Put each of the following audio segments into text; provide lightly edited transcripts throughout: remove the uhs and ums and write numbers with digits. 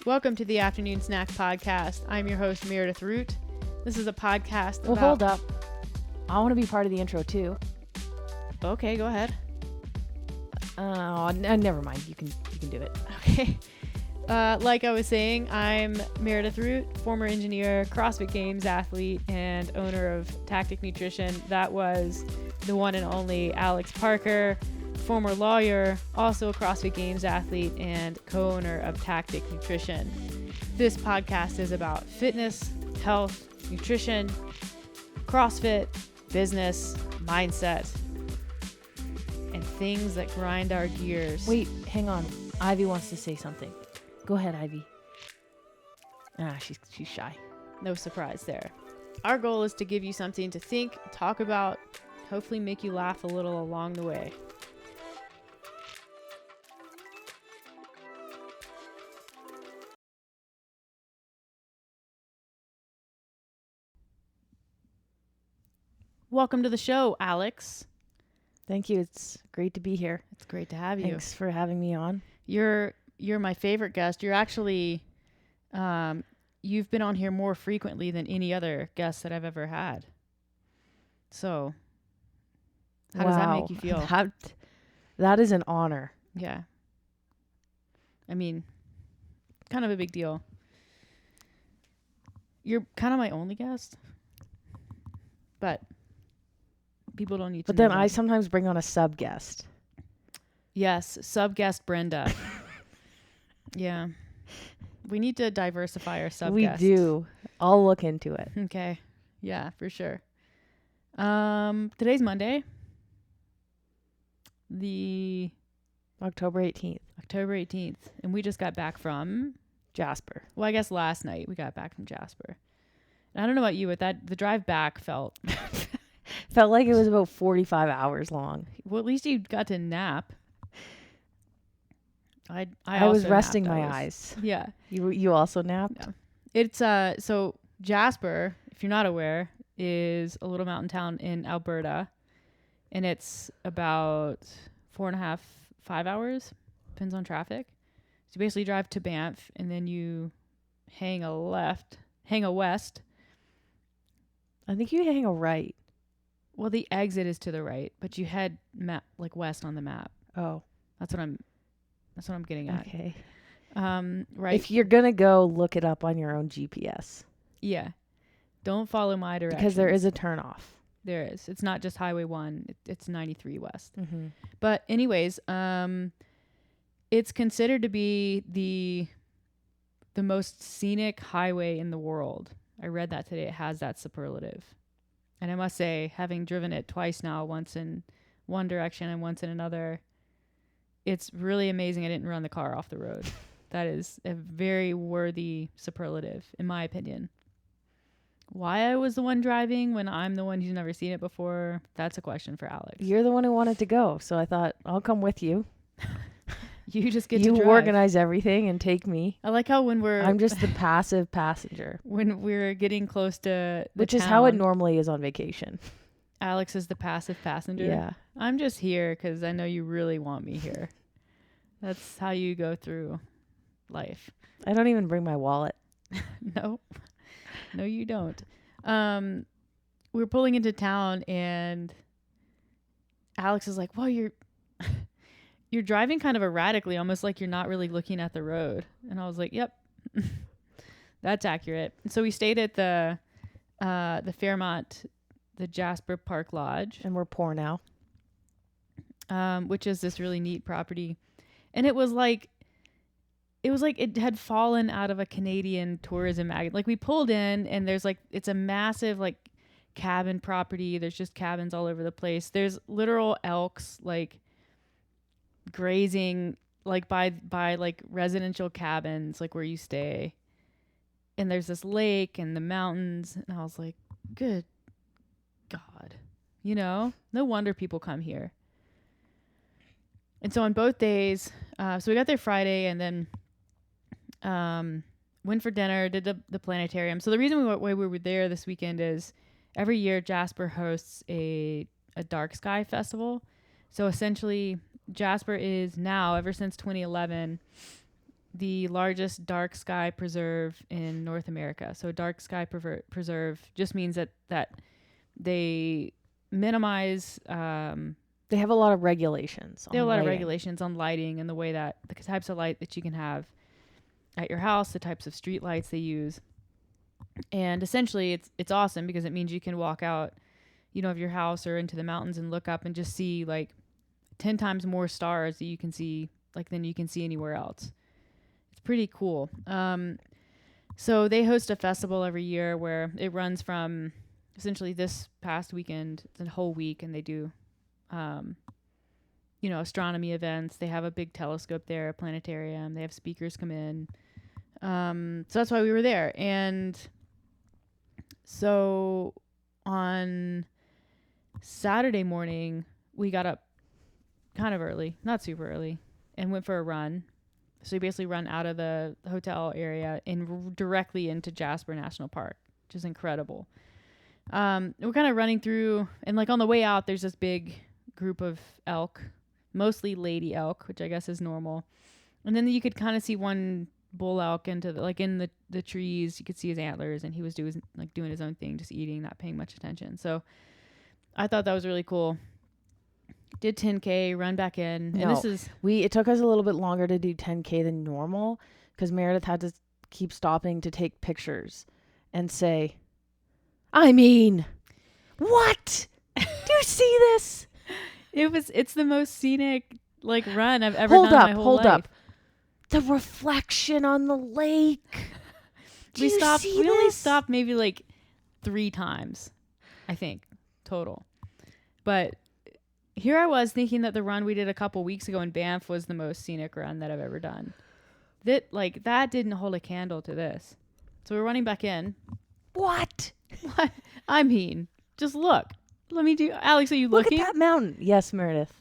Welcome to the Afternoon Snack Podcast. I'm your host, Meredith Root. This is a podcast about... Well, hold up. I want to be part of the intro, too. Okay, go ahead. Never mind. You can do it. Okay. Like I was saying, I'm Meredith Root, former engineer, CrossFit Games athlete, and owner of Tactic Nutrition. That was the one and only Alex Parker, former lawyer, also a CrossFit Games athlete, and co-owner of Tactic Nutrition. This podcast is about fitness, health, nutrition, CrossFit, business, mindset, and things that grind our gears. Wait, hang on. Ivy wants to say something. Go ahead, Ivy. She's shy. No surprise there. Our goal is to give you something to think, talk about, hopefully make you laugh a little along the way. Welcome to the show, Alex. Thank you. It's great to be here. It's great to have you. Thanks for having me on. You're my favorite guest. You're actually, you've been on here more frequently than any other guest that I've ever had. So, how does that make you feel? That is an honor. Yeah. I mean, kind of a big deal. You're kind of my only guest, but people don't need to But know then that. I sometimes bring on a sub guest. Yes, sub guest Brenda. Yeah. We need to diversify our sub guests. We do. I'll look into it. Okay. Yeah, for sure. Today's Monday. The October 18th. October 18th. And we just got back from Jasper. Well, I guess last night we got back from Jasper. And I don't know about you, but the drive back felt Felt like it was about 45 hours long. well, at least you got to nap. I was also resting napped. my eyes. Yeah. You also napped? Yeah. It's so Jasper, if you're not aware, is a little mountain town in Alberta, and it's about 4.5, 5 hours, depends on traffic. So you basically drive to Banff, and then you hang a west. I think you hang a right. Well, the exit is to the right, but you head west on the map. Oh. That's what I'm getting at. Okay. Right. If you're going to go, look it up on your own GPS. Yeah. Don't follow my directions. Because there is a turnoff. There is. It's not just Highway 1. It's 93 West. Mm-hmm. But anyways, it's considered to be the most scenic highway in the world. I read that today. It has that superlative. And I must say, having driven it twice now, once in one direction and once in another, it's really amazing I didn't run the car off the road. That is a very worthy superlative, in my opinion. Why I was the one driving when I'm the one who's never seen it before, that's a question for Alex. You're the one who wanted to go, so I thought, I'll come with you. You just get to drive. You organize everything and take me. I like how I'm just the passive passenger. When we're getting close to Which is how it normally is on vacation. Alex is the passive passenger. Yeah. I'm just here because I know you really want me here. That's how you go through life. I don't even bring my wallet. No, you don't. We were pulling into town and Alex is like, well, you're driving kind of erratically, almost like you're not really looking at the road. And I was like, yep, that's accurate. And so we stayed at the Fairmont, the Jasper Park Lodge. And we're poor now. Which is this really neat property. And it was like it had fallen out of a Canadian tourism magazine. Like we pulled in and it's a massive cabin property. There's just cabins all over the place. There's literal elks grazing by residential cabins where you stay. And there's this lake and the mountains. And I was like, good God, no wonder people come here. And so on both days, so we got there Friday and then went for dinner, did the planetarium. So the reason we were there this weekend is every year Jasper hosts a dark sky festival. So essentially Jasper is now, ever since 2011, the largest dark sky preserve in North America. So dark sky preserve just means that they minimize. They have a lot of regulations. There are a on lot of lighting. regulations on lighting and the way that the types of light that you can have at your house, the types of street lights they use. And essentially it's awesome because it means you can walk out, of your house or into the mountains and look up and just see like 10 times more stars that you can see than you can see anywhere else. It's pretty cool. So they host a festival every year where it runs from essentially this past weekend, it's a whole week, and they do astronomy events. They have a big telescope there, a planetarium. They have speakers come in. So that's why we were there. And so on Saturday morning, we got up kind of early, not super early, and went for a run. So we basically run out of the hotel area and directly into Jasper National Park, which is incredible. We're kind of running through, and like on the way out, there's this big group of elk, mostly lady elk, which I guess is normal. And then you could kind of see one bull elk in the trees. You could see his antlers, and he was doing his own thing, just eating, not paying much attention. So I thought that was really cool. Did 10K, run back in. No, and it took us a little bit longer to do 10K than normal because Meredith had to keep stopping to take pictures and say, I mean, what? Do you see this? It's the most scenic run I've ever done in my whole Hold life. up. The reflection on the lake. We only stopped maybe 3 times, I think, total. But here I was thinking that the run we did a couple weeks ago in Banff was the most scenic run that I've ever done. That didn't hold a candle to this. So we're running back in. What? What? I mean, just look. Let me do. Alex, are you looking? Look at that mountain. Yes, Meredith.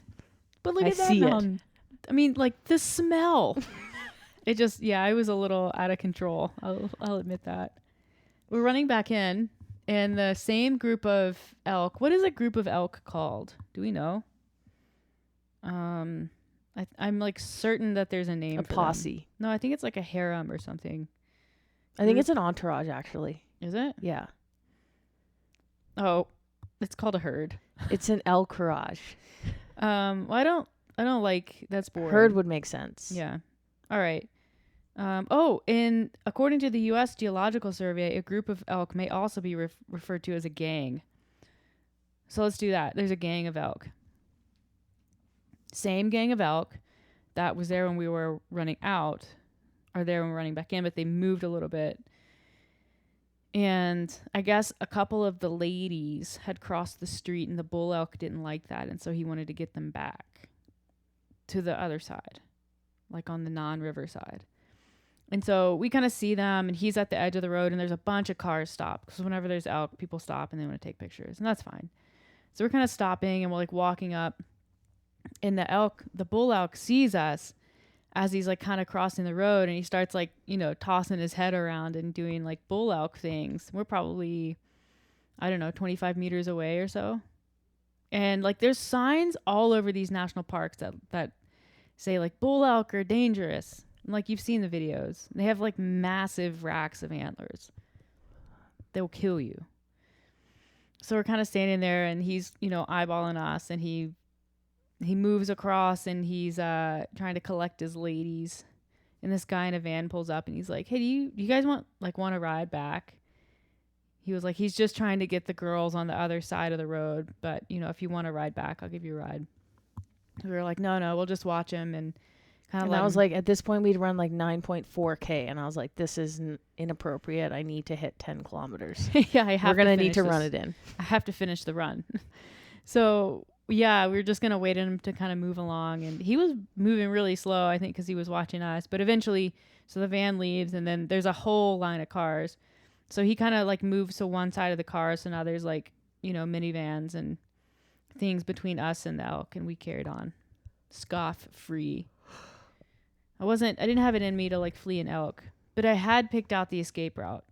But look at that mountain. I mean, the smell. It just, it was a little out of control. I'll admit that. We're running back in, and the same group of elk. What is a group of elk called? Do we know? I'm certain that there's a name. A posse. Them. No, I think it's like a harem or something. I think it's an entourage, actually. Is it? Yeah. Oh, it's called a herd. It's an elk-courage. Well, I don't like, that's boring. Herd would make sense. Yeah. All right. According to the U.S. Geological Survey, a group of elk may also be referred to as a gang. So let's do that. There's a gang of elk. Same gang of elk that was there when we were running out, are there when we're running back in, but they moved a little bit. And I guess a couple of the ladies had crossed the street, and the bull elk didn't like that, and so he wanted to get them back to the other side, on the non-river side. And so we kind of see them, and he's at the edge of the road, and there's a bunch of cars stopped, because whenever there's elk, people stop and they want to take pictures, and that's fine. So we're kind of stopping, and we're walking up, and the bull elk sees us as he's kind of crossing the road, and he starts tossing his head around and doing bull elk things. We're probably, 25 meters away or so. And there's signs all over these national parks that say bull elk are dangerous. And, you've seen the videos. They have massive racks of antlers. They'll kill you. So we're kind of standing there, and he's, eyeballing us, and he moves across, and he's trying to collect his ladies. And this guy in a van pulls up, and he's like, hey, do you guys want to ride back? He was he's just trying to get the girls on the other side of the road. But, if you want to ride back, I'll give you a ride. We were like, no, we'll just watch him. And kind of I was at this point, we'd run 9.4K. And I was like, this is inappropriate. I need to hit 10 kilometers. Yeah, we're going to need to run it in. I have to finish the run. So, yeah, we were just going to wait on him to kind of move along. And he was moving really slow, I think, because he was watching us. But eventually, so the van leaves, and then there's a whole line of cars. So he kind of moves to one side of the car. So now there's minivans and things between us and the elk. And we carried on scoff free. I didn't have it in me to flee an elk, but I had picked out the escape route,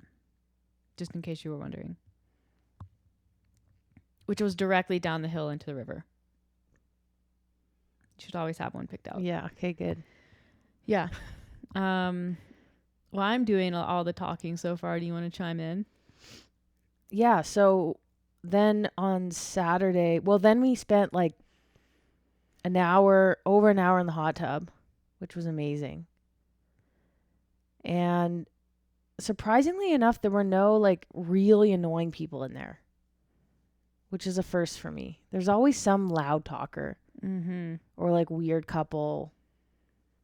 just in case you were wondering, which was directly down the hill into the river. You should always have one picked out. Yeah. Okay, good. Yeah. Well, I'm doing all the talking so far. Do you want to chime in? Yeah, so then on Saturday, well, then we spent like over an hour in the hot tub, which was amazing. And surprisingly enough, there were no like really annoying people in there, which is a first for me. There's always some loud talker Mm-hmm. or like weird couple.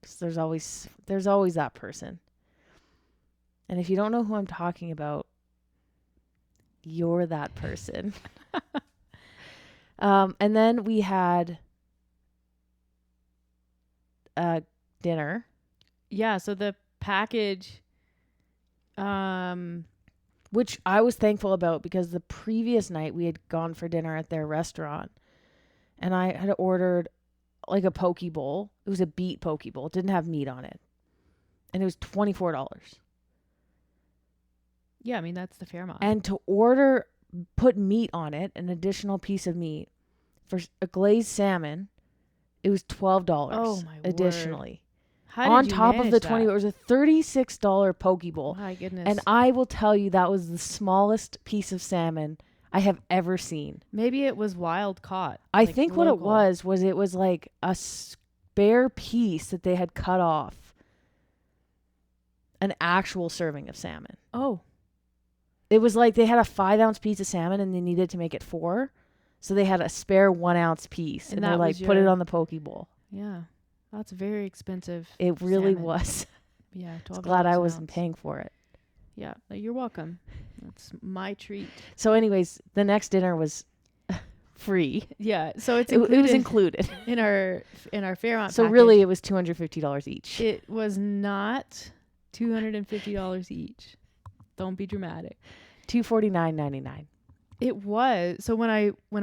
'Cause there's always that person. And if you don't know who I'm talking about, you're that person. And then we had dinner. Yeah. So the package, which I was thankful about because the previous night we had gone for dinner at their restaurant and I had ordered like a poke bowl. It was a beet poke bowl. It didn't have meat on it. And it was $24. yeah, I mean, that's the fair amount. And to put meat on it, an additional piece of meat for a glazed salmon, it was $12 Oh, my word. additionally. How did On you top of the manage 20, that? it was a $36 poke bowl. My goodness. And I will tell you that was the smallest piece of salmon I have ever seen. Maybe it was wild caught. I like think what it local. was it was like a spare piece that they had cut off an actual serving of salmon. Oh, It was like they had a 5-ounce piece of salmon and they needed to make it 4. So they had a spare 1-ounce piece And and they're that like, was put it your- on the poke bowl. yeah. That's very expensive. It really salmon. was. Yeah. I was $12 glad I an wasn't ounce. paying for it. Yeah. You're welcome. That's my treat. So anyways, the next dinner was free. Yeah. So it's It was included included. in our Fairmont So package. really it was $250 each. It was not $250 each. Don't be dramatic. $249.99. It was. So when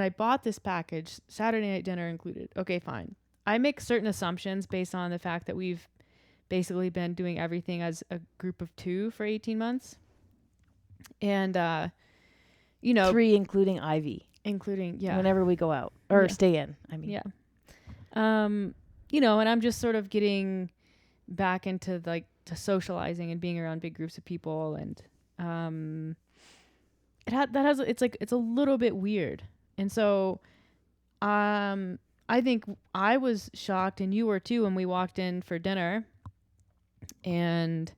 I bought this package, Saturday night dinner included. Okay, fine. I make certain assumptions based on the fact that we've basically been doing everything as a group of 2 for 18 months. And 3 including Ivy. including Whenever we go out or Yeah. stay in. I mean. Yeah. And I'm just sort of getting back into like to socializing and being around big groups of people, and it's a little bit weird. And so I think I was shocked and you were too when we walked in for dinner, and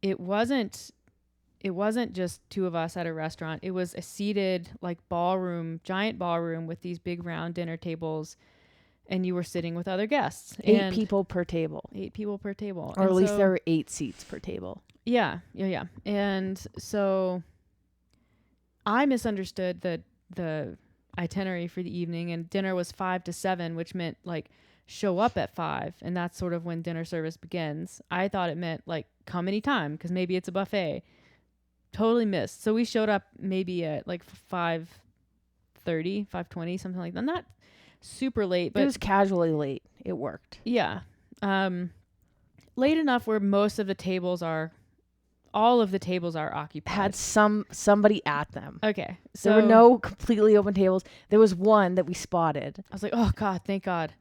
it wasn't just 2 of us at a restaurant. It was a seated like giant ballroom with these big round dinner tables, and you were sitting with other guests. 8 people per table. 8 people per table. Or And at least so- there were 8 seats per table. Yeah. And so I misunderstood the itinerary for the evening, and dinner was 5 to 7, which meant like show up at 5, and that's sort of when dinner service begins. I thought it meant like come anytime because maybe it's a buffet. Totally missed. So we showed up maybe at like 5:30, 5:20, something like that. Not super late, but It was casually late. It worked. yeah. Late enough where all of the tables are occupied. Had somebody at them. Okay. So There were no completely open tables. There was one that we spotted. I was like, oh God, thank God.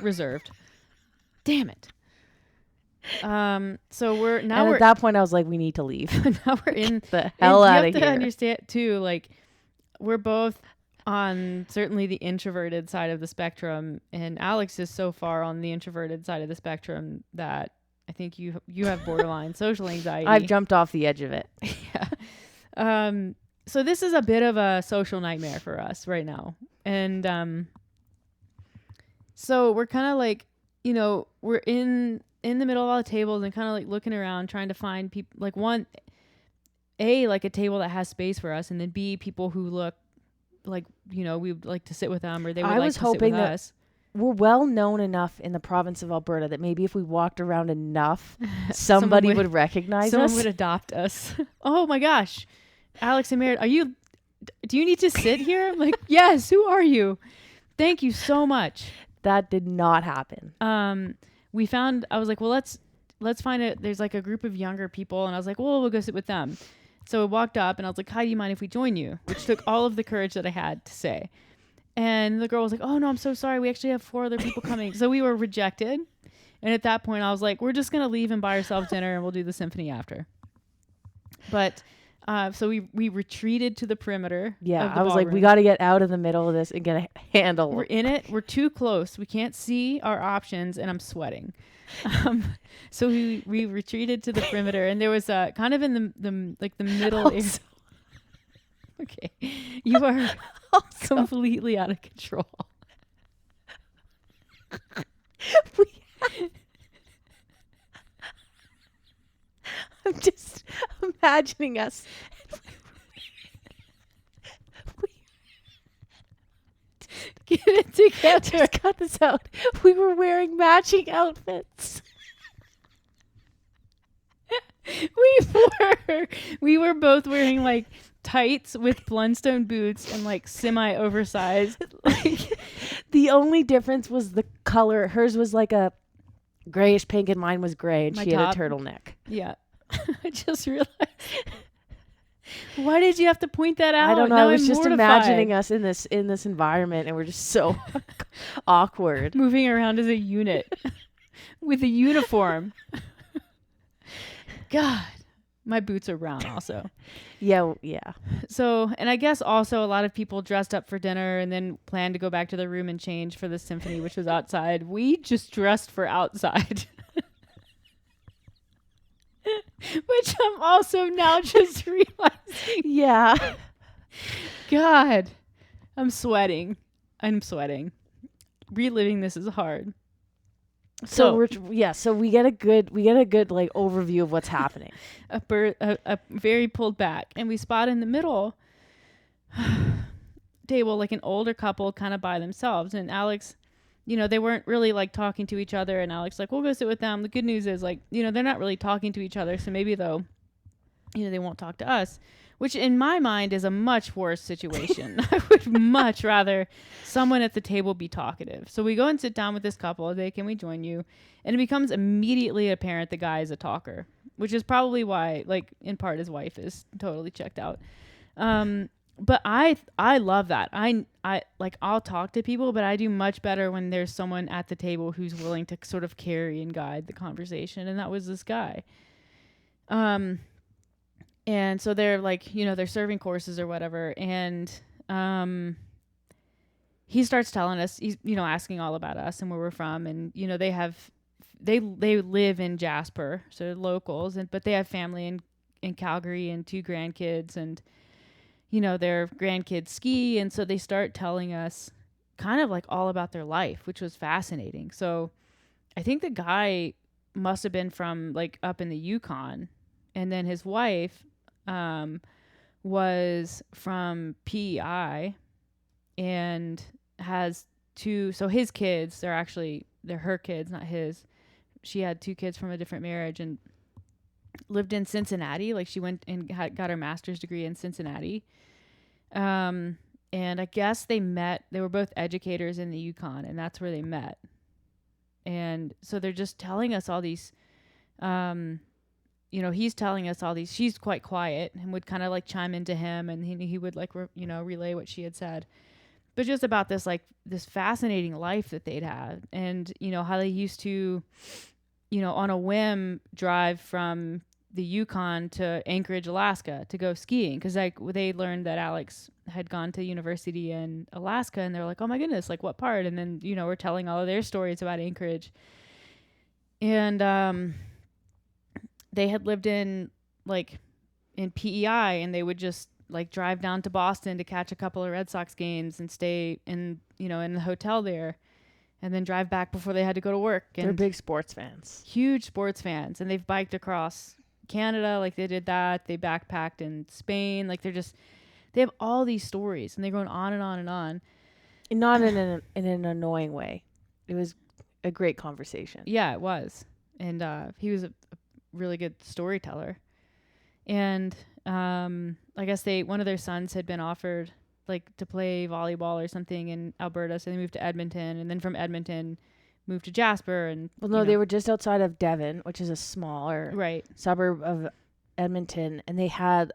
Reserved. Damn it. So we're now And we're at that point I was like, we need to leave. now we're in The hell and out you of have to here. understand too, like we're both on certainly the introverted side of the spectrum, and Alex is so far on the introverted side of the spectrum that I think you have borderline social anxiety. I've jumped off the edge of it. Yeah. So this is a bit of a social nightmare for us right now. And so we're kind of like, we're in the middle of all the tables and kind of like looking around trying to find people, like like a table that has space for us, and then B, people who look like, we would like to sit with them, or they would I like was to sit with hoping that us. We're well known enough in the province of Alberta that maybe if we walked around enough, somebody would recognize Someone us. would adopt us. Oh my gosh. Alex and Merritt, do you need to sit here? I'm like, yes, who are you? Thank you so much. That did not happen. I was like, well, let's find it. There's like a group of younger people, and I was like, well, we'll go sit with them. So I walked up and I was like, hi, do you mind if we join you? Which took all of the courage that I had to say. And the girl was like, oh no, I'm so sorry. We actually have 4 other people coming. So we were rejected. And at that point, I was like, we're just going to leave and buy ourselves dinner and we'll do the symphony after. But so we retreated to the perimeter. Yeah, of the I was like, we ballroom. got to get out of the middle of this and get a handle. We're in it. We're too close. We can't see our options, and I'm sweating. So we retreated to the perimeter, and there was kind of in the like the middle. Also- Okay, you are completely out of control. I'm just imagining us. Get it together. Just cut this out. We were wearing matching outfits. We were both wearing like tights with Blundstone boots and like semi oversized. Like, The only difference was the color. Hers was like a grayish pink and mine was gray, and My she top. had a turtleneck. yeah. I just realized. Why did you have to point that out? I don't know. Now I was I'm just mortified. imagining us in this environment, and we're just so awkward. Moving around as a unit with a uniform. God, my boots are brown also. Yeah. So, and I guess also a lot of people dressed up for dinner and then planned to go back to their room and change for the symphony, which was outside. We just dressed for outside. Which I'm also now just realizing. Yeah. God, I'm sweating. Reliving this is hard. So we get a good like overview of what's happening. A very pulled back, and we spot in the middle table like an older couple kind of by themselves, and Alex, they weren't really like talking to each other, and Alex like, we'll go sit with them. The good news is like, they're not really talking to each other, so maybe though, they won't talk to us, which in my mind is a much worse situation. I would much rather someone at the table be talkative. So we go and sit down with this couple. They, can we join you? And it becomes immediately apparent the guy is a talker, which is probably why, like, in part his wife is totally checked out. But I love that. I like, I'll talk to people, but I do much better when there's someone at the table who's willing to sort of carry and guide the conversation. And that was this guy. And so they're like, they're serving courses or whatever. And he starts telling us, he's, asking all about us and where we're from. And, they live in Jasper, so they're locals, but they have family in Calgary and 2 grandkids. And, their grandkids ski. And so they start telling us kind of like all about their life, which was fascinating. So I think the guy must have been from like up in the Yukon. And then his wife was from PEI and has 2. So his kids, they're her kids, not his. She had 2 kids from a different marriage and lived in Cincinnati. Like, she went and got her master's degree in Cincinnati. And I guess they were both educators in the Yukon, and that's where they met. And so they're just telling us all these, he's telling us all these. She's quite quiet and would kind of like chime into him, and he would like relay what she had said, but just about this fascinating life that they'd had, and how they used to, on a whim drive from the Yukon to Anchorage, Alaska to go skiing, because like they learned that Alex had gone to university in Alaska, and they're like, oh my goodness, like what part? And then we're telling all of their stories about Anchorage, and they had lived in PEI, and they would just like drive down to Boston to catch a couple of Red Sox games and stay in the hotel there, and then drive back before they had to go to work. And they're big sports fans. Huge sports fans. And they've biked across Canada. Like, they did that. They backpacked in Spain. Like, they have all these stories, and they're going on and on and on. And not in an annoying way. It was a great conversation. Yeah, it was. And he was a really good storyteller. And I guess one of their sons had been offered like to play volleyball or something in Alberta, so they moved to Edmonton, and then from Edmonton moved to Jasper. And they were just outside of Devon, which is a smaller right suburb of Edmonton, and they had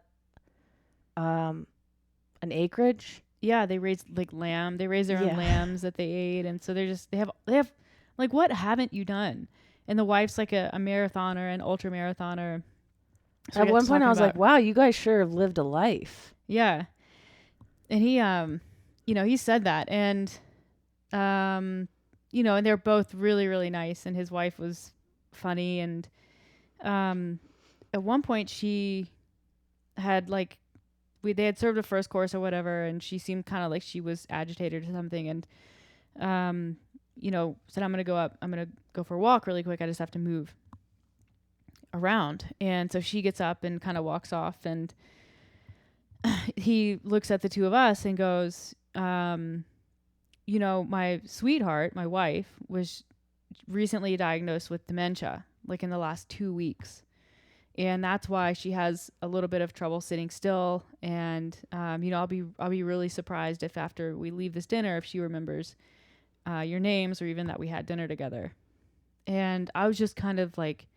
an acreage. Yeah, they raised like lamb. They raised their own lambs that they ate, and so they have like, what haven't you done? And the wife's like a marathoner, an ultra marathoner. So At one point I was like, wow, you guys sure have lived a life. yeah. And he, he said that. And, and they're both really, really nice. And his wife was funny. And at one point she had like, they had served a first course or whatever. And she seemed kind of like she was agitated or something. And, said, I'm going to go for a walk really quick. I just have to move around. And so she gets up and kind of walks off, and he looks at the two of us and goes, my sweetheart, my wife, was recently diagnosed with dementia, like in the last 2 weeks. And that's why she has a little bit of trouble sitting still. And, I'll be really surprised if after we leave this dinner, if she remembers your names or even that we had dinner together. And I was just kind of like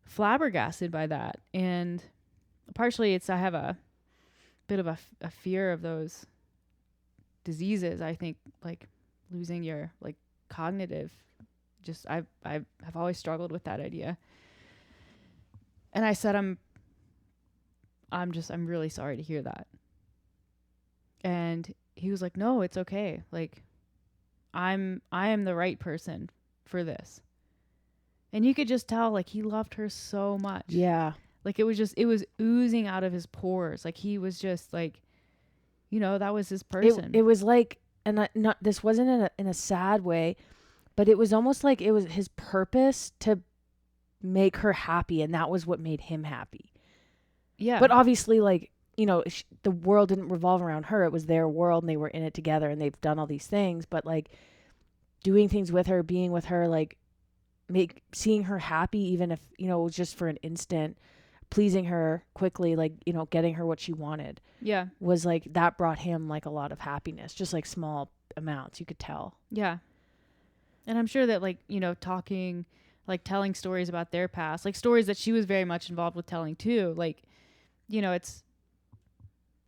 flabbergasted by that. And partially I have a bit of a fear of those diseases. I think like losing your like cognitive, just I've always struggled with that idea. And I said, I'm really sorry to hear that. And he was like, no, it's okay. Like I am the right person for this. And you could just tell like he loved her so much. Yeah. Like it was oozing out of his pores. Like he was just like, that was his person. It was like, and this wasn't in a sad way, but it was almost like it was his purpose to make her happy, and that was what made him happy. Yeah. But obviously, like, the world didn't revolve around her. It was their world, and they were in it together, and they've done all these things. But like doing things with her, being with her, like seeing her happy, even if it was just for an instant, pleasing her quickly, like getting her what she wanted. Yeah. Was like that brought him like a lot of happiness, just like small amounts, you could tell. Yeah. And I'm sure that like talking, like telling stories about their past, like stories that she was very much involved with telling too, like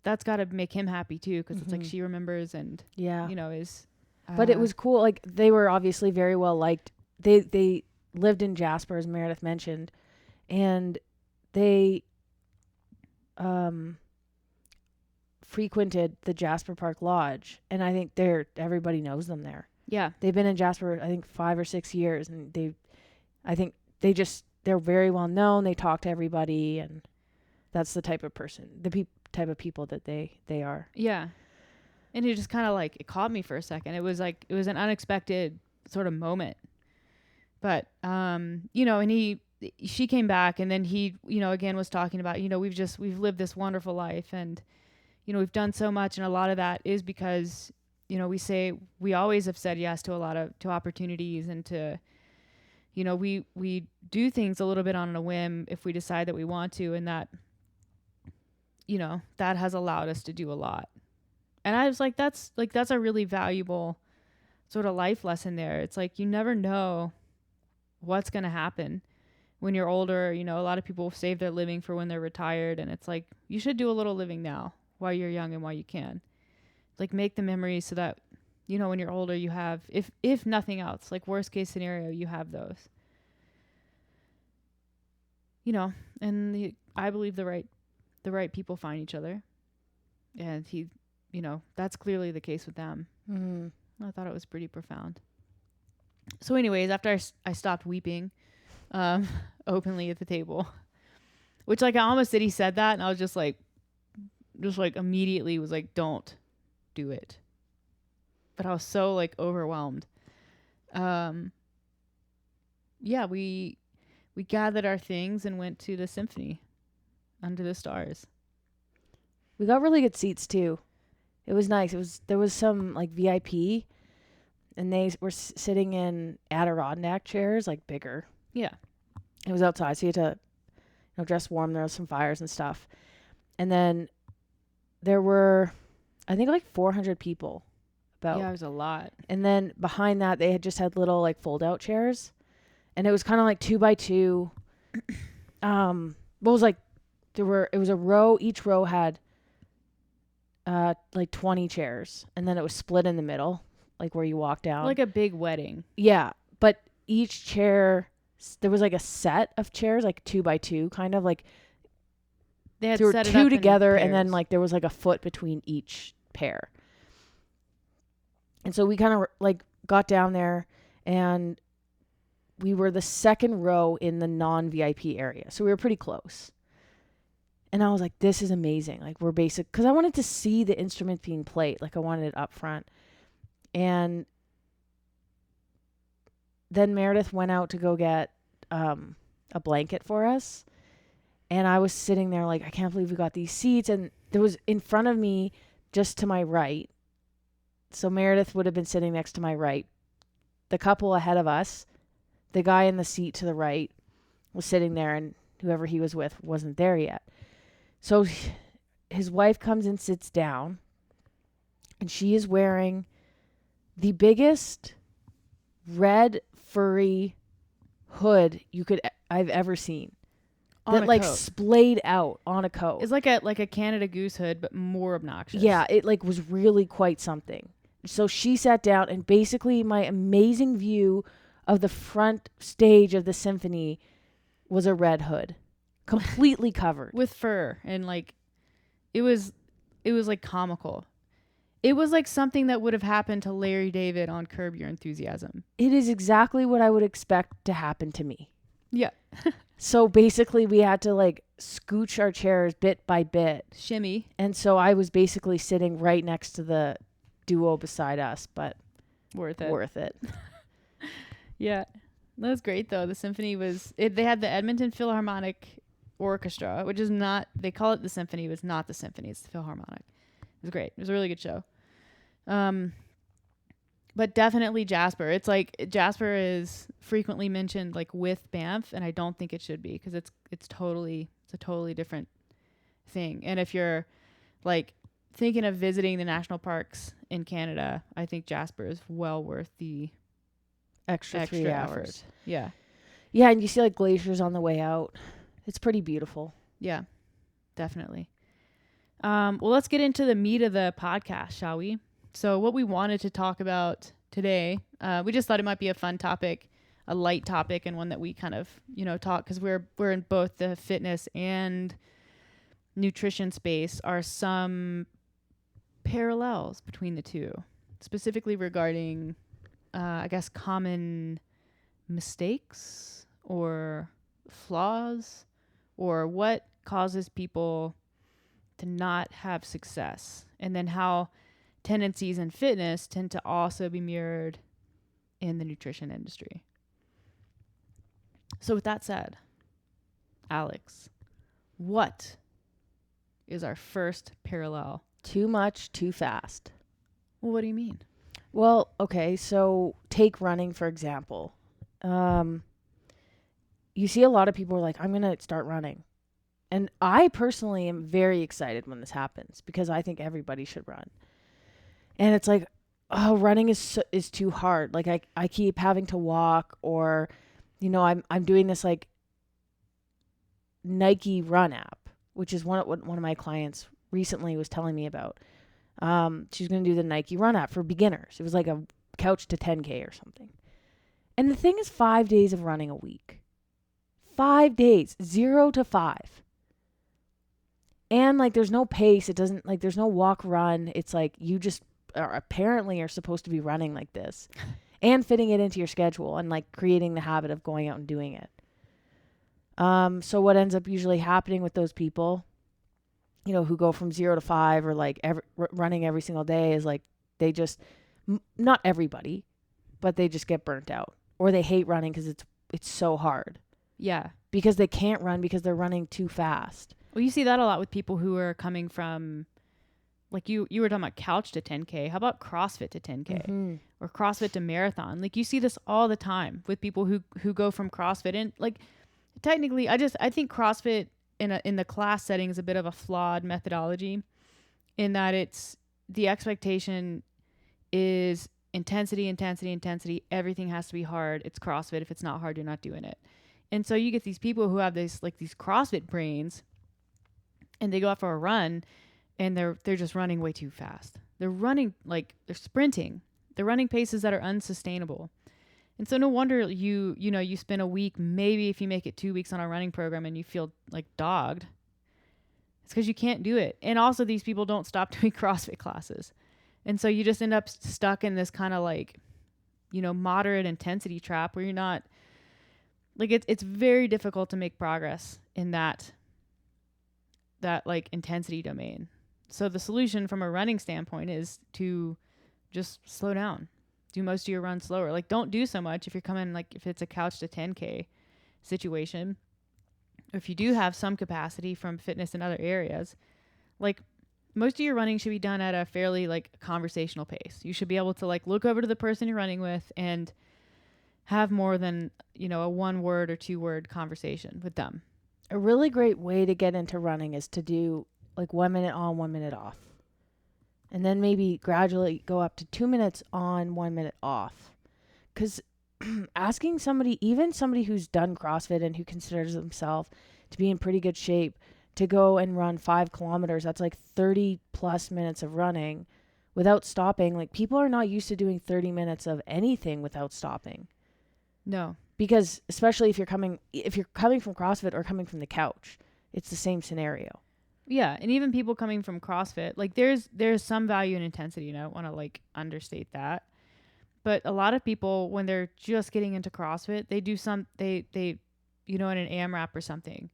that's got to make him happy too, because it's like she remembers and is but it was cool. Like they were obviously very well liked. They lived in Jasper, as Meredith mentioned, and they frequented the Jasper Park Lodge, and I think everybody knows them there. Yeah. They've been in Jasper I think 5 or 6 years, and they're very well known. They talk to everybody, and that's the type of person, type of people that they are. Yeah. And it just kind of like, it caught me for a second. It was like, it was an unexpected sort of moment. But, and she came back, and then he, again was talking about, we've lived this wonderful life, and, we've done so much. And a lot of that is because, we always have said yes to to opportunities, and to, we do things a little bit on a whim if we decide that we want to, and that, that has allowed us to do a lot. And I was like, that's a really valuable sort of life lesson there. It's like, you never know what's going to happen when you're older. A lot of people save their living for when they're retired, and it's like, you should do a little living now while you're young and while you can. Like, make the memories so that, when you're older, you have, if nothing else, like worst case scenario, you have those. And I believe the right people find each other. And he, that's clearly the case with them. I thought it was pretty profound. So anyways, after I stopped weeping openly at the table, which like I almost said he said that, and I was just like immediately was like, don't do it. But I was so like overwhelmed. We gathered our things and went to the symphony under the stars. We got really good seats too. It was nice. There was some like VIP, and they were sitting in Adirondack chairs, like bigger. Yeah. It was outside, so you had to dress warm. There was some fires and stuff. And then there were, I think, like 400 people. Yeah, it was a lot. And then behind that, they had just had little like fold-out chairs, and it was kind of like 2 by 2. What was like, it was a row. Each row had like 20 chairs, and then it was split in the middle, like where you walk down, like a big wedding. Yeah, but each chair, there was like a set of chairs, like 2x2, kind of like They had there were set it two up in together, and then pairs. like there was like a foot between each pair. And so we kind of like got down there, and we were the second row in the non-VIP area. So we were pretty close. And I was like, this is amazing. Like, we're basic, because I wanted to see the instrument being played. Like, I wanted it up front. And then Meredith went out to go get a blanket for us. And I was sitting there like, I can't believe we got these seats. And there was in front of me, just to my right. So Meredith would have been sitting next to my right. The couple ahead of us, the guy in the seat to the right was sitting there, and whoever he was with wasn't there yet. So his wife comes and sits down, and she is wearing the biggest red furry hood I've ever seen. On that a like coat. splayed out on a coat. It's like a Canada Goose hood, but more obnoxious. Yeah, it like was really quite something. So she sat down, and basically my amazing view of the front stage of the symphony was a red hood, completely covered. with fur, and like it was like comical. It was like something that would have happened to Larry David on Curb Your Enthusiasm. It is exactly what I would expect to happen to me. Yeah. So basically we had to like scooch our chairs bit by bit. Shimmy. And so I was basically sitting right next to the duo beside us, but Worth it. worth it. Yeah. That was great though. The symphony was they had the Edmonton Philharmonic Orchestra, which is not, they call it the symphony, but it's not the symphony, it's the Philharmonic. It was great. It was a really good show. But definitely Jasper. It's like Jasper is frequently mentioned like with Banff, and I don't think it should be, because it's a totally different thing. And if you're like thinking of visiting the national parks in Canada, I think Jasper is well worth the Extra 3 extra hours. effort. Yeah. Yeah, and you see like glaciers on the way out. It's pretty beautiful. Yeah. Definitely. Well, let's get into the meat of the podcast, shall we? So what we wanted to talk about today, we just thought it might be a fun topic, a light topic, and one that we kind of, talk, because we're in both the fitness and nutrition space, are some parallels between the two, specifically regarding, I guess, common mistakes or flaws, or what causes people to not have success, and then how tendencies in fitness tend to also be mirrored in the nutrition industry. So with that said, Alex, what is our first parallel? Too much, too fast. Well, what do you mean? Well, okay, so take running, for example. You see a lot of people are like, I'm going to start running. And I personally am very excited when this happens, because I think everybody should run. And it's like, oh, running is too hard. Like I keep having to walk, or, I'm doing this like Nike Run app, which is what one of my clients recently was telling me about. She's going to do the Nike Run app for beginners. It was like a couch to 10K or something. And the thing is 5 days of running a week. 5 days, 0 to 5. And like there's no pace. It doesn't, like, there's no walk run. It's like you just apparently are supposed to be running like this and fitting it into your schedule and like creating the habit of going out and doing it. So what ends up usually happening with those people, who go from 0 to 5 or like running every single day, is like they just, not everybody, but they just get burnt out, or they hate running because it's so hard. Yeah. Because they can't run because they're running too fast. Well, you see that a lot with people who are coming from, like you were talking about couch to 10K. How about CrossFit to 10K? Mm-hmm. Or CrossFit to marathon? Like you see this all the time with people who go from CrossFit, and like technically I think CrossFit in the class setting is a bit of a flawed methodology, in that it's the expectation is intensity. Everything has to be hard. It's CrossFit. If it's not hard, you're not doing it. And so you get these people who have these CrossFit brains, and they go out for a run, and they're just running way too fast. They're running, like they're sprinting. They're running paces that are unsustainable. And so no wonder you spend a week, maybe if you make it 2 weeks on a running program and you feel like dogged, it's because you can't do it. And also these people don't stop doing CrossFit classes. And so you just end up stuck in this kind of like, moderate intensity trap where you're not like, it's very difficult to make progress in that like intensity domain. So the solution from a running standpoint is to just slow down. Do most of your runs slower. Like, don't do so much if you're coming, like, if it's a couch to 10K situation. If you do have some capacity from fitness in other areas, like, most of your running should be done at a fairly, like, conversational pace. You should be able to, like, look over to the person you're running with and have more than, a 1 word or 2 word conversation with them. A really great way to get into running is to do like 1 minute on, 1 minute off. And then maybe gradually go up to 2 minutes on, 1 minute off. Because asking somebody, even somebody who's done CrossFit and who considers themselves to be in pretty good shape, to go and run 5 kilometers, that's like 30 plus minutes of running without stopping. Like, people are not used to doing 30 minutes of anything without stopping. No. Because especially if you're coming from CrossFit or coming from the couch, it's the same scenario. Yeah, and even people coming from CrossFit, like there's some value in intensity, I don't want to like understate that. But a lot of people, when they're just getting into CrossFit, they do in an AMRAP or something,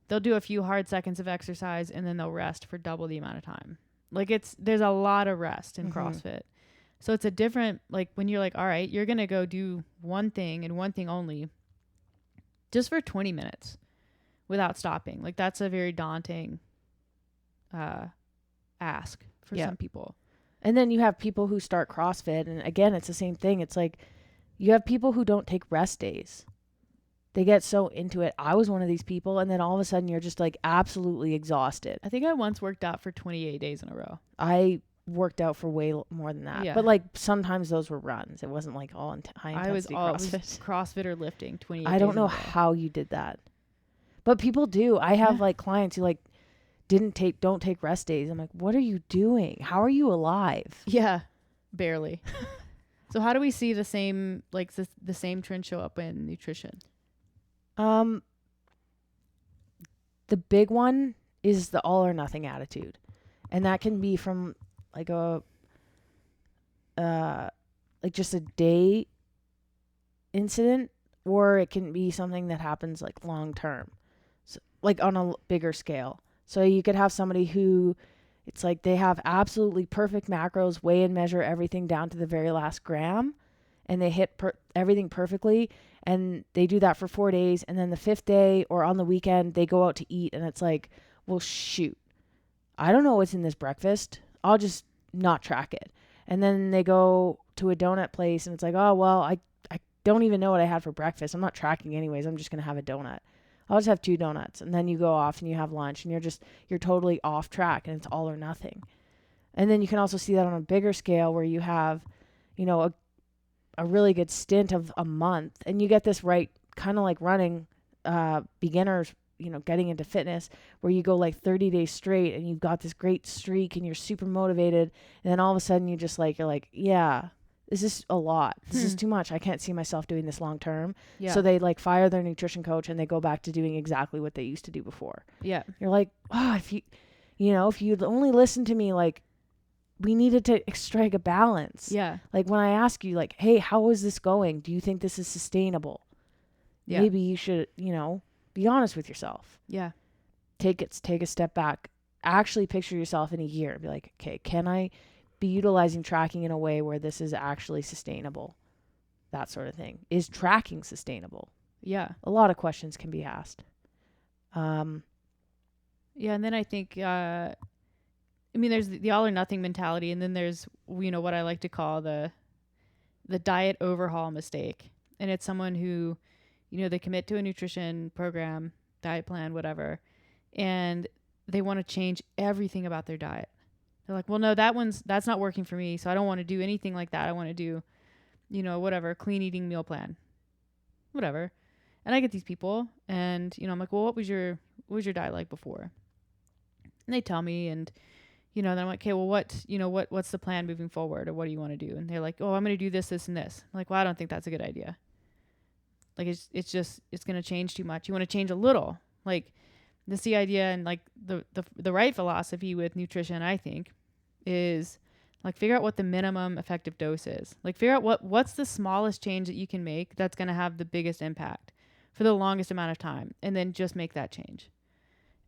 they'll do a few hard seconds of exercise and then they'll rest for double the amount of time. Like, there's a lot of rest in CrossFit. So it's a different, like, when you're like, all right, you're going to go do one thing and one thing only just for 20 minutes without stopping. Like, that's a very daunting ask for some people. And then you have people who start CrossFit, and again, it's the same thing. It's like you have people who don't take rest days. They get so into it. I was one of these people, and then all of a sudden you're just like absolutely exhausted. I think I once worked out for 28 days in a row. I worked out for way more than that. Yeah. But like sometimes those were runs. It wasn't like all high intensity CrossFit. It was CrossFit or lifting 28 I don't know days in a row. how you did that. But people do. I have like clients who like don't take rest days. I'm like, what are you doing? How are you alive? Yeah, barely. So how do we see the same the same trend show up in nutrition? The big one is the all or nothing attitude. And that can be from like just a day incident, or it can be something that happens like long term. So like on a bigger scale. So you could have somebody who it's like they have absolutely perfect macros, weigh and measure everything down to the very last gram, and they hit everything perfectly, and they do that for 4 days, and then the 5th day or on the weekend they go out to eat, and it's like, well, shoot, I don't know what's in this breakfast. I'll just not track it. And then they go to a donut place, and it's like, oh, well, I don't even know what I had for breakfast. I'm not tracking anyways. I'm just going to have a donut. I'll just have 2 donuts. And then you go off and you have lunch, and you're totally off track, and it's all or nothing. And then you can also see that on a bigger scale where you have, a really good stint of a month, and you get this right, kind of like running beginners, getting into fitness, where you go like 30 days straight and you've got this great streak and you're super motivated. And then all of a sudden you're like, yeah, this is a lot. This is too much. I can't see myself doing this long term. Yeah. So they like fire their nutrition coach and they go back to doing exactly what they used to do before. Yeah. You're like, oh, if you'd only listened to me, like, we needed to strike a balance. Yeah. Like when I ask you, like, hey, how is this going? Do you think this is sustainable? Yeah. Maybe you should, be honest with yourself. Yeah. Take a step back. Actually picture yourself in a year. Be like, okay, can I be utilizing tracking in a way where this is actually sustainable? That sort of thing. Is tracking sustainable? Yeah. A lot of questions can be asked. Yeah. And then I think, there's the all or nothing mentality, and then there's, what I like to call the diet overhaul mistake. And it's someone who, they commit to a nutrition program, diet plan, whatever, and they want to change everything about their diet. They're like, well, no, that's not working for me, so I don't want to do anything like that. I want to do, whatever, clean eating meal plan, whatever. And I get these people, and, I'm like, well, what was your diet like before? And they tell me, and, then I'm like, okay, well, what's the plan moving forward, or what do you want to do? And they're like, oh, I'm going to do this, this, and this. I'm like, well, I don't think that's a good idea. Like it's going to change too much. You want to change a little. Like this the idea, and like the right philosophy with nutrition, I think, is like figure out what the minimum effective dose is. Like figure out what's the smallest change that you can make that's going to have the biggest impact for the longest amount of time, and then just make that change.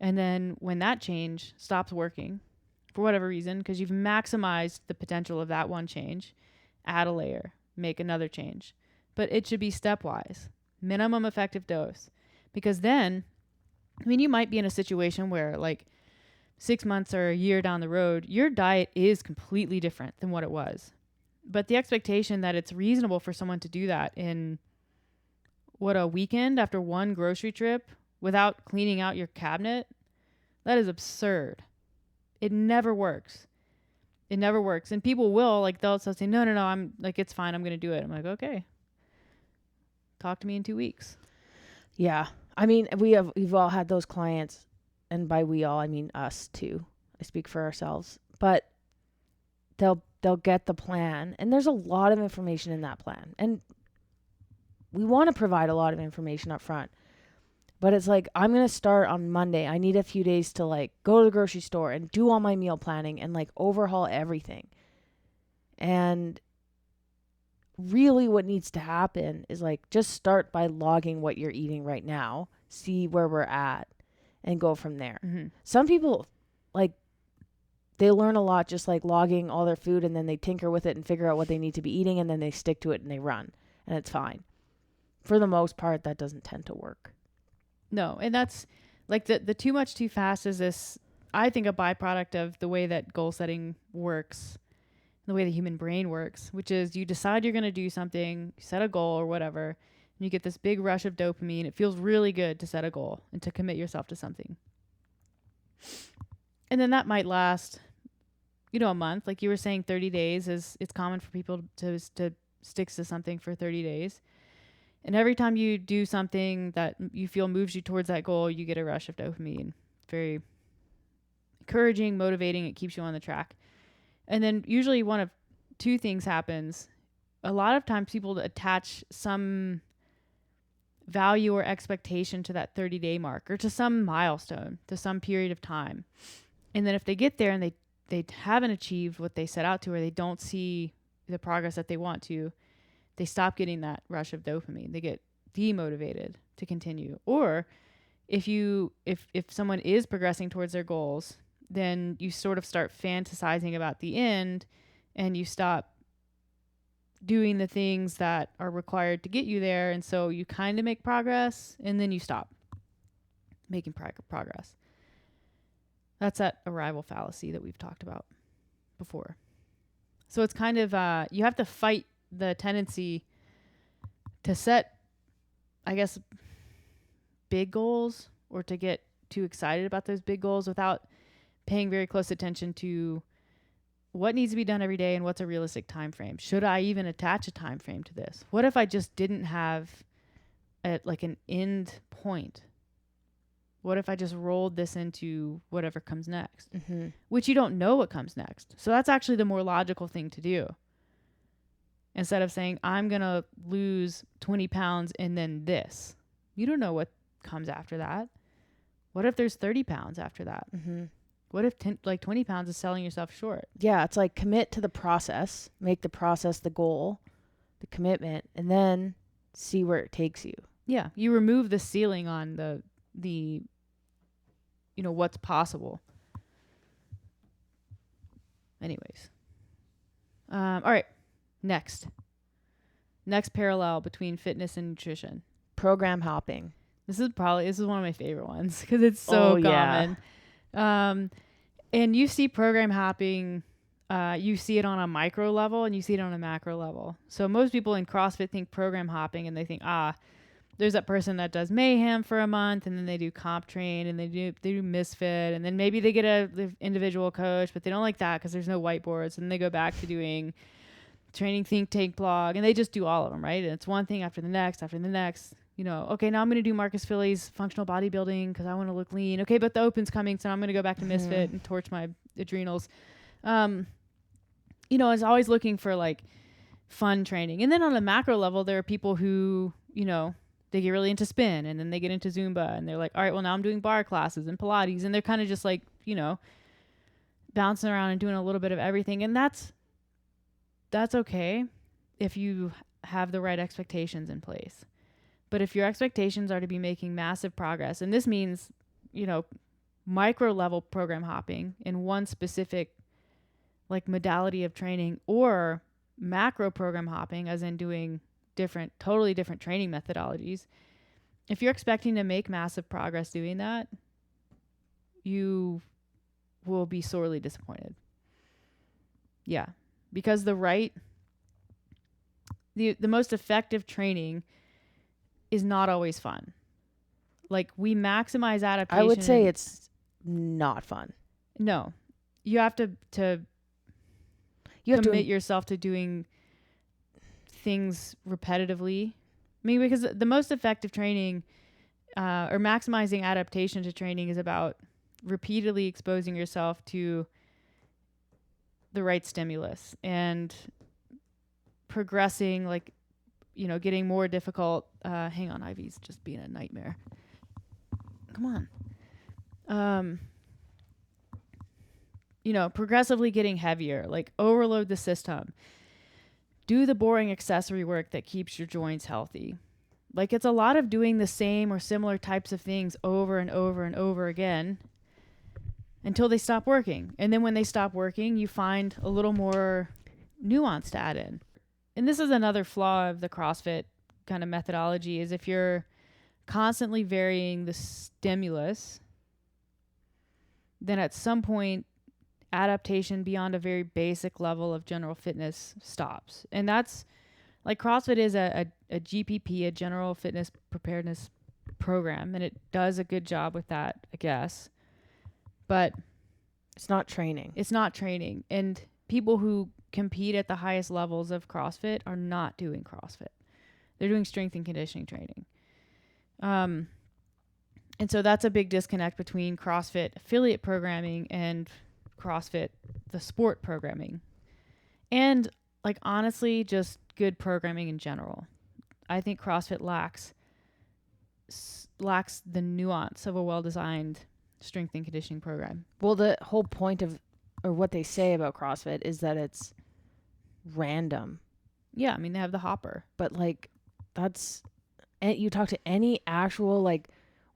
And then when that change stops working for whatever reason, because you've maximized the potential of that one change, add a layer, make another change. But it should be stepwise, minimum effective dose. Because then, I mean, you might be in a situation where like 6 months or a year down the road, your diet is completely different than what it was. But the expectation that it's reasonable for someone to do that in a weekend after one grocery trip without cleaning out your cabinet, that is absurd. It never works. It never works. And people will, like, they'll say, no, I'm like, it's fine. I'm going to do it. I'm like, okay. Talk to me in 2 weeks. Yeah. I mean, we've all had those clients, and by we all, I mean us too. I speak for ourselves. But they'll get the plan, and there's a lot of information in that plan. And we want to provide a lot of information up front. But it's like, I'm going to start on Monday. I need a few days to like go to the grocery store and do all my meal planning and like overhaul everything. And really what needs to happen is like just start by logging what you're eating right now, see where we're at, and go from there. Mm-hmm. Some people like they learn a lot just like logging all their food, and then they tinker with it and figure out what they need to be eating, and then they stick to it and they run, and it's fine. For the most part, that doesn't tend to work. No, and that's like the too much too fast is this, I think, a byproduct of the way that goal setting works, the way the human brain works, which is you decide you're going to do something, you set a goal or whatever, and you get this big rush of dopamine. It feels really good to set a goal and to commit yourself to something. And then that might last, a month. Like you were saying, 30 days it's common for people to stick to something for 30 days. And every time you do something that you feel moves you towards that goal, you get a rush of dopamine. Very encouraging, motivating. It keeps you on the track. And then usually one of two things happens. A lot of times people attach some value or expectation to that 30-day mark or to some milestone, to some period of time. And then if they get there and they haven't achieved what they set out to, or they don't see the progress that they want to, they stop getting that rush of dopamine. They get demotivated to continue. Or if someone is progressing towards their goals, then you sort of start fantasizing about the end, and you stop doing the things that are required to get you there. And so you kind of make progress, and then you stop making progress. That's that arrival fallacy that we've talked about before. So it's kind of, you have to fight the tendency to set, I guess, big goals, or to get too excited about those big goals without paying very close attention to what needs to be done every day and what's a realistic time frame. Should I even attach a time frame to this? What if I just didn't have an end point? What if I just rolled this into whatever comes next? Mm-hmm. Which you don't know what comes next. So that's actually the more logical thing to do. Instead of saying, I'm going to lose 20 pounds and then this. You don't know what comes after that. What if there's 30 pounds after that? Mm-hmm. What if 20 pounds is selling yourself short? Yeah, it's like commit to the process, make the process the goal, the commitment, and then see where it takes you. Yeah, you remove the ceiling on the what's possible. Anyways. All right. Next parallel between fitness and nutrition. Program hopping. This is one of my favorite ones because it's so common. Yeah. And you see program hopping, you see it on a micro level and you see it on a macro level. So most people in CrossFit think program hopping, and they think, there's that person that does Mayhem for a month, and then they do Comp Train, and they do Misfit, and then maybe they get a individual coach, but they don't like that because there's no whiteboards, and they go back to doing Training Think Tank Blog, and they just do all of them, right? And it's one thing after the next, okay, now I'm going to do Marcus Philly's functional bodybuilding because I want to look lean. Okay, but the Open's coming, so I'm going to go back to Misfit and torch my adrenals. I was always looking for like fun training. And then on a macro level, there are people who, they get really into spin, and then they get into Zumba, and they're like, all right, well, now I'm doing bar classes and Pilates, and they're kind of just like, bouncing around and doing a little bit of everything. And that's okay if you have the right expectations in place. But if your expectations are to be making massive progress, and this means, micro level program hopping in one specific like modality of training, or macro program hopping as in doing totally different training methodologies, if you're expecting to make massive progress doing that, you will be sorely disappointed. Yeah, because the most effective training is not always fun. Like, we maximize adaptation. I would say it's not fun. No, you have to commit yourself to doing things repetitively. I mean, because the most effective training or maximizing adaptation to training is about repeatedly exposing yourself to the right stimulus and progressing, like, getting more difficult. Hang on, Ivy's just being a nightmare. Come on. Progressively getting heavier, like overload the system. Do the boring accessory work that keeps your joints healthy. Like, it's a lot of doing the same or similar types of things over and over and over again until they stop working. And then when they stop working, you find a little more nuance to add in. And this is another flaw of the CrossFit kind of methodology, is if you're constantly varying the stimulus, then at some point adaptation beyond a very basic level of general fitness stops. And that's like, CrossFit is a GPP, a general fitness preparedness program, and it does a good job with that, I guess. But it's not training. It's not training. And people who compete at the highest levels of CrossFit are not doing CrossFit. They're doing strength and conditioning training. And so that's a big disconnect between CrossFit affiliate programming and CrossFit, the sport programming. And, like, honestly, just good programming in general. I think CrossFit lacks the nuance of a well-designed strength and conditioning program. Well, the whole point of, or what they say about CrossFit, is that it's random. Yeah, I mean, they have the hopper. But, like, you talk to any actual, like,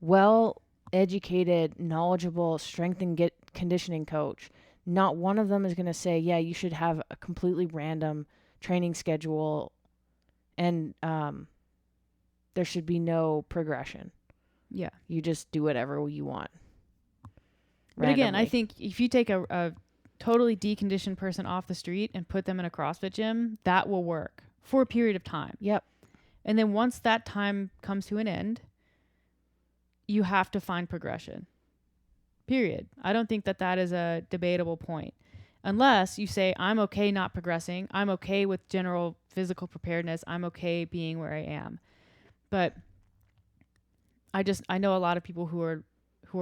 well-educated, knowledgeable strength and conditioning coach, not one of them is going to say, yeah, you should have a completely random training schedule and there should be no progression. Yeah. You just do whatever you want. But again, I think if you take a totally deconditioned person off the street and put them in a CrossFit gym, that will work for a period of time. Yep. And then once that time comes to an end, you have to find progression. Period. I don't think that is a debatable point. Unless you say, I'm okay not progressing. I'm okay with general physical preparedness. I'm okay being where I am. But I know a lot of people who are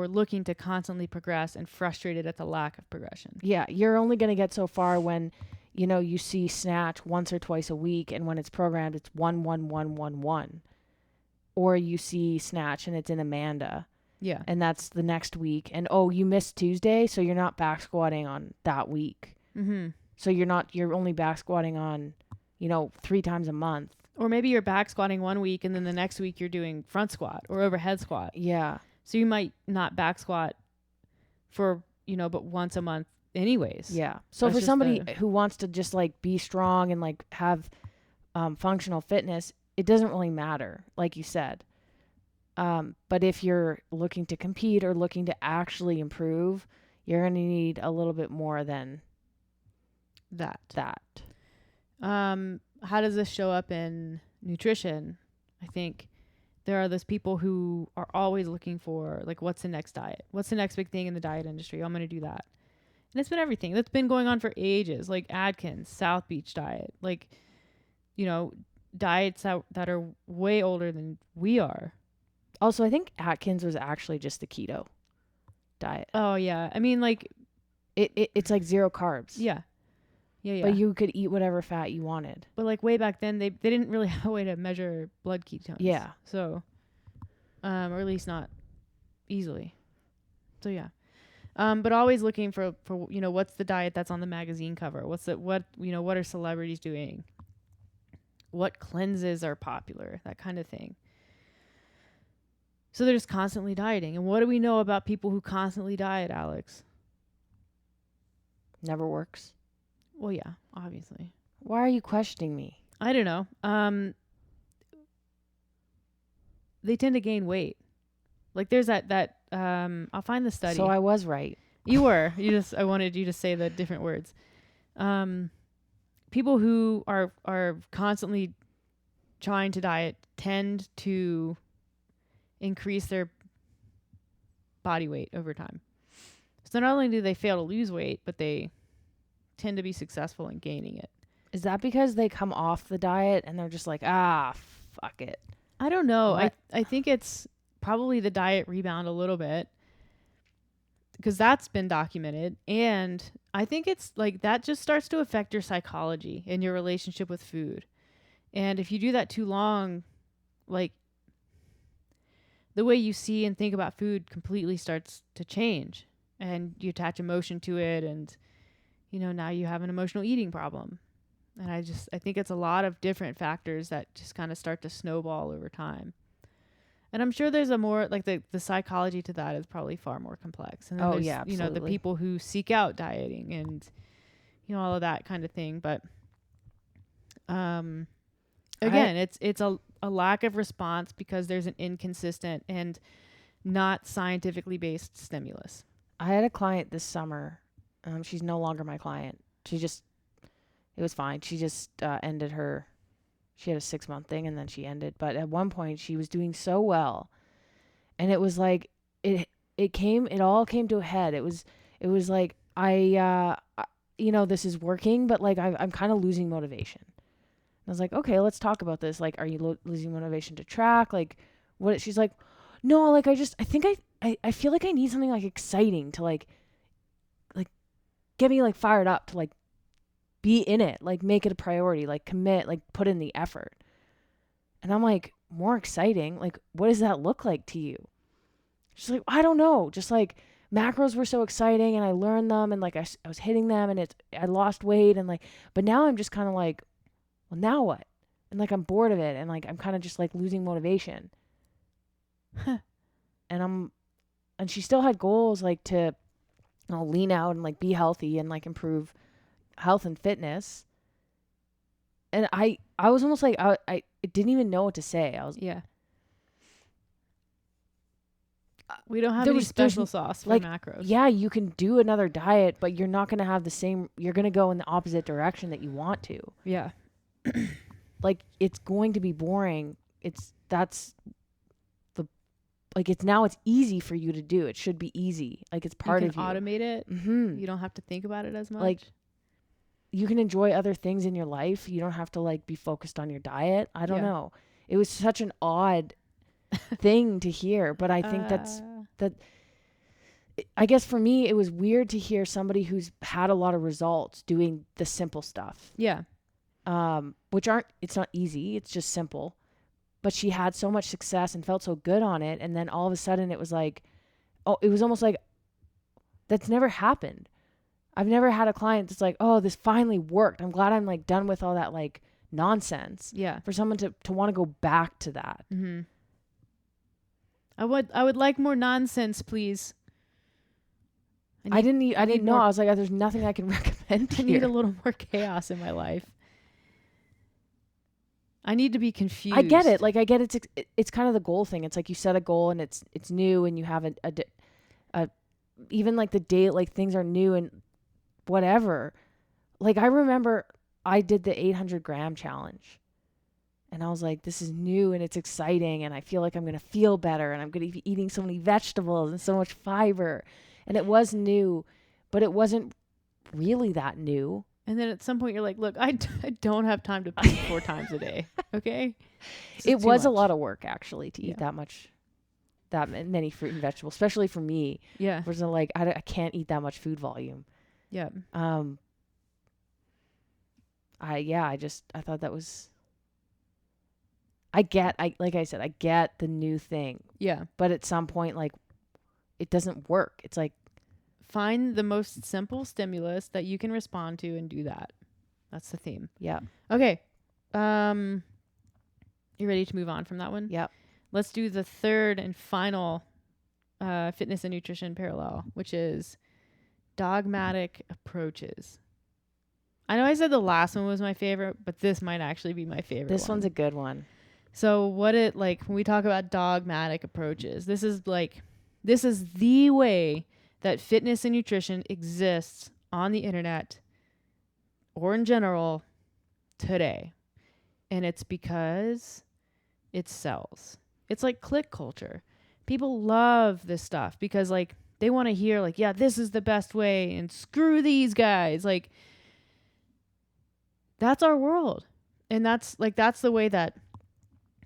looking to constantly progress and frustrated at the lack of progression. Yeah, you're only going to get so far when, you see snatch once or twice a week, and when it's programmed, it's 1, 1, 1, 1, 1. Or you see snatch and it's in Amanda. Yeah. And that's the next week. And, you missed Tuesday, so you're not back squatting on that week. Mm-hmm. So you're only back squatting on, 3 times a month. Or maybe you're back squatting one week and then the next week you're doing front squat or overhead squat. Yeah. So you might not back squat for, but once a month anyways. Yeah. So for somebody who wants to just, like, be strong and, like, have functional fitness, it doesn't really matter, like you said. But if you're looking to compete or looking to actually improve, you're going to need a little bit more than that. How does this show up in nutrition? I think there are those people who are always looking for, like, what's the next diet? What's the next big thing in the diet industry? I'm going to do that. And it's been everything. That's been going on for ages, like Atkins, South Beach diet, like, diets that are way older than we are. Also, I think Atkins was actually just the keto diet. Oh, yeah. I mean, like, it's like 0 carbs. Yeah. Yeah. But you could eat whatever fat you wanted. But like way back then, they didn't really have a way to measure blood ketones. Yeah. So, or at least not easily. So yeah. But always looking for what's the diet that's on the magazine cover? What are celebrities doing? What cleanses are popular? That kind of thing. So they're just constantly dieting. And what do we know about people who constantly diet, Alex? Never works. Well, yeah, obviously. Why are you questioning me? I don't know. They tend to gain weight. Like there's that I'll find the study. So I was right. You were. I wanted you to say the different words. People who are constantly trying to diet tend to increase their body weight over time. So not only do they fail to lose weight, but they tend to be successful in gaining it. Is that because they come off the diet and they're just like, fuck it? I don't know. What? I think it's probably the diet rebound a little bit, because that's been documented. And I think it's like that just starts to affect your psychology and your relationship with food. And if you do that too long, like the way you see and think about food completely starts to change, and you attach emotion to it, and now you have an emotional eating problem. And I think it's a lot of different factors that just kind of start to snowball over time. And I'm sure there's a more like the psychology to that is probably far more complex. And then there's, absolutely. the people who seek out dieting and all of that kind of thing. But again, it's a lack of response because there's an inconsistent and not scientifically based stimulus. I had a client this summer. She's no longer my client. It was fine. She just ended she had a 6-month thing and then she ended. But at one point she was doing so well. And it was like, it all came to a head. It was like, this is working, but like, I'm kind of losing motivation. I was like, okay, let's talk about this. Like, are you losing motivation to track? Like, what? She's like, no, like, I think I feel like I need something like exciting to like get me like fired up to like be in it, like make it a priority, like commit, like put in the effort. And I'm like, more exciting? Like, what does that look like to you? She's like, I don't know. Just like macros were so exciting and I learned them and like I was hitting them and I lost weight and like, but now I'm just kind of like, well, now what? And like, I'm bored of it. And like, I'm kind of just like losing motivation. And she still had goals like to lean out and like be healthy and like improve health and fitness. And I was almost like, I didn't even know what to say. Yeah. We don't have any special sauce for like, macros. Yeah, you can do another diet, but you're not going to have you're going to go in the opposite direction that you want to. Yeah. Like, it's going to be boring. It's easy for you to do. It should be easy. Like, it's part of you. You can automate it. Mm-hmm. You don't have to think about it as much. Like, you can enjoy other things in your life. You don't have to like be focused on your diet. I don't know. It was such an odd thing to hear, but I think I guess for me, it was weird to hear somebody who's had a lot of results doing the simple stuff. Yeah. It's not easy. It's just simple. But she had so much success and felt so good on it. And then all of a sudden it was like, it was almost like that's never happened. I've never had a client that's like, oh, this finally worked. I'm glad I'm like done with all that like nonsense. Yeah. For someone to want to go back to that. Mm-hmm. I would like more nonsense, please. I didn't know. I was like, there's nothing I can recommend here. I need a little more chaos in my life. I need to be confused. I get it. Like, I get it's kind of the goal thing. It's like you set a goal and it's new and you have a even like the date, like things are new and whatever. Like, I remember I did the 800 gram challenge and I was like, this is new and it's exciting and I feel like I'm going to feel better and I'm going to be eating so many vegetables and so much fiber. And it was new, but it wasn't really that new. And then at some point you're like, look, I don't have time to poop 4 times a day. Okay. It was a lot of work actually to eat that many fruit and vegetables, especially for me. Yeah. Whereas like, I can't eat that much food volume. Yeah. I thought that was, like I said, I get the new thing, Yeah. but at some point, like, it doesn't work. It's like, Find the most simple stimulus that you can respond to and do that. That's the theme. yeah, Okay. You ready to move on from that one? Yep. Let's do the third and final fitness and nutrition parallel, which is dogmatic approaches. I know I said the last one was my favorite, but this might actually be my favorite. This one's a good one. So when we talk about dogmatic approaches, this is the way that fitness and nutrition exists on the internet or in general today. And it's because it sells. It's like click culture. People love this stuff because like they want to hear like, yeah, this is the best way and screw these guys. Like that's our world. And that's the way that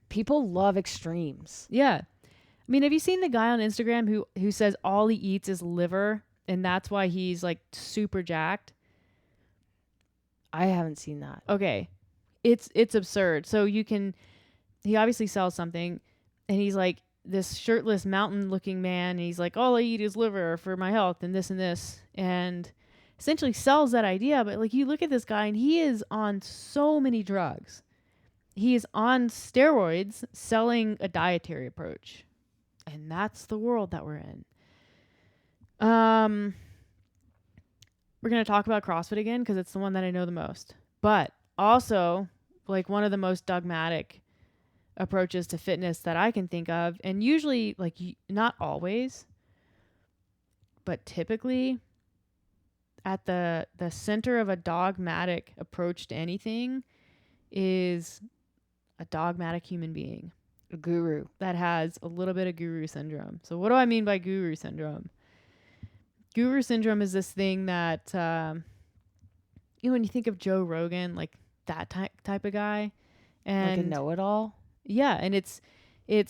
people love extremes. Yeah. I mean, have you seen the guy on Instagram who says all he eats is liver and that's why he's like super jacked? I haven't seen that. Okay. It's absurd. So he obviously sells something and he's like this shirtless mountain looking man and he's like, all I eat is liver for my health and this and essentially sells that idea. But like you look at this guy and he is on so many drugs. He is on steroids selling a dietary approach. And that's the world that we're in. We're going to talk about CrossFit again because it's the one that I know the most. But also, like one of the most dogmatic approaches to fitness that I can think of, and usually, like not always, but typically at the center of a dogmatic approach to anything is a dogmatic human being. A guru that has a little bit of guru syndrome. So what do I mean by guru syndrome? Guru syndrome is this thing that, when you think of Joe Rogan, like that type of guy, and like a know-it-all. Yeah. And it's a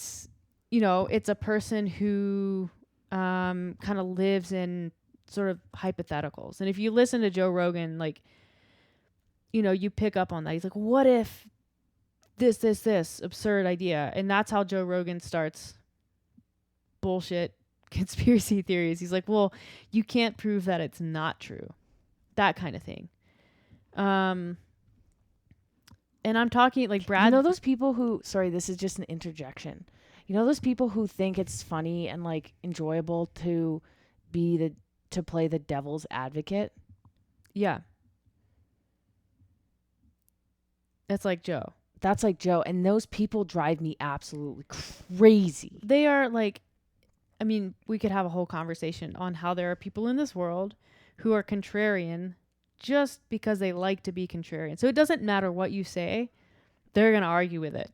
person who, kind of lives in sort of hypotheticals. And if you listen to Joe Rogan, like, you pick up on that. He's like, what if this absurd idea? And that's how Joe Rogan starts bullshit conspiracy theories. He's like, well, you can't prove that it's not true. That kind of thing. And I'm talking like Brad. Those people who, sorry, this is just an interjection. Those people who think it's funny and like enjoyable to play the devil's advocate. Yeah. That's like Joe. That's like Joe. And those people drive me absolutely crazy. They are like, I mean, we could have a whole conversation on how there are people in this world who are contrarian just because they like to be contrarian. So it doesn't matter what you say, they're going to argue with it.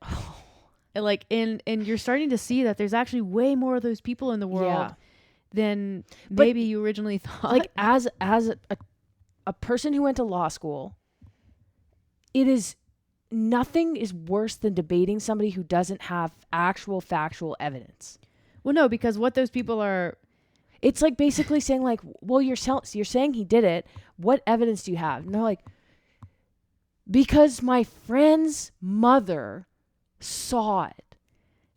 And you're starting to see that there's actually way more of those people in the world than maybe you originally thought. Like as a person who went to law school, nothing is worse than debating somebody who doesn't have actual factual evidence. Well, no, because what those people are, it's like basically saying like, well, you're saying he did it. What evidence do you have? And they're like, because my friend's mother saw it.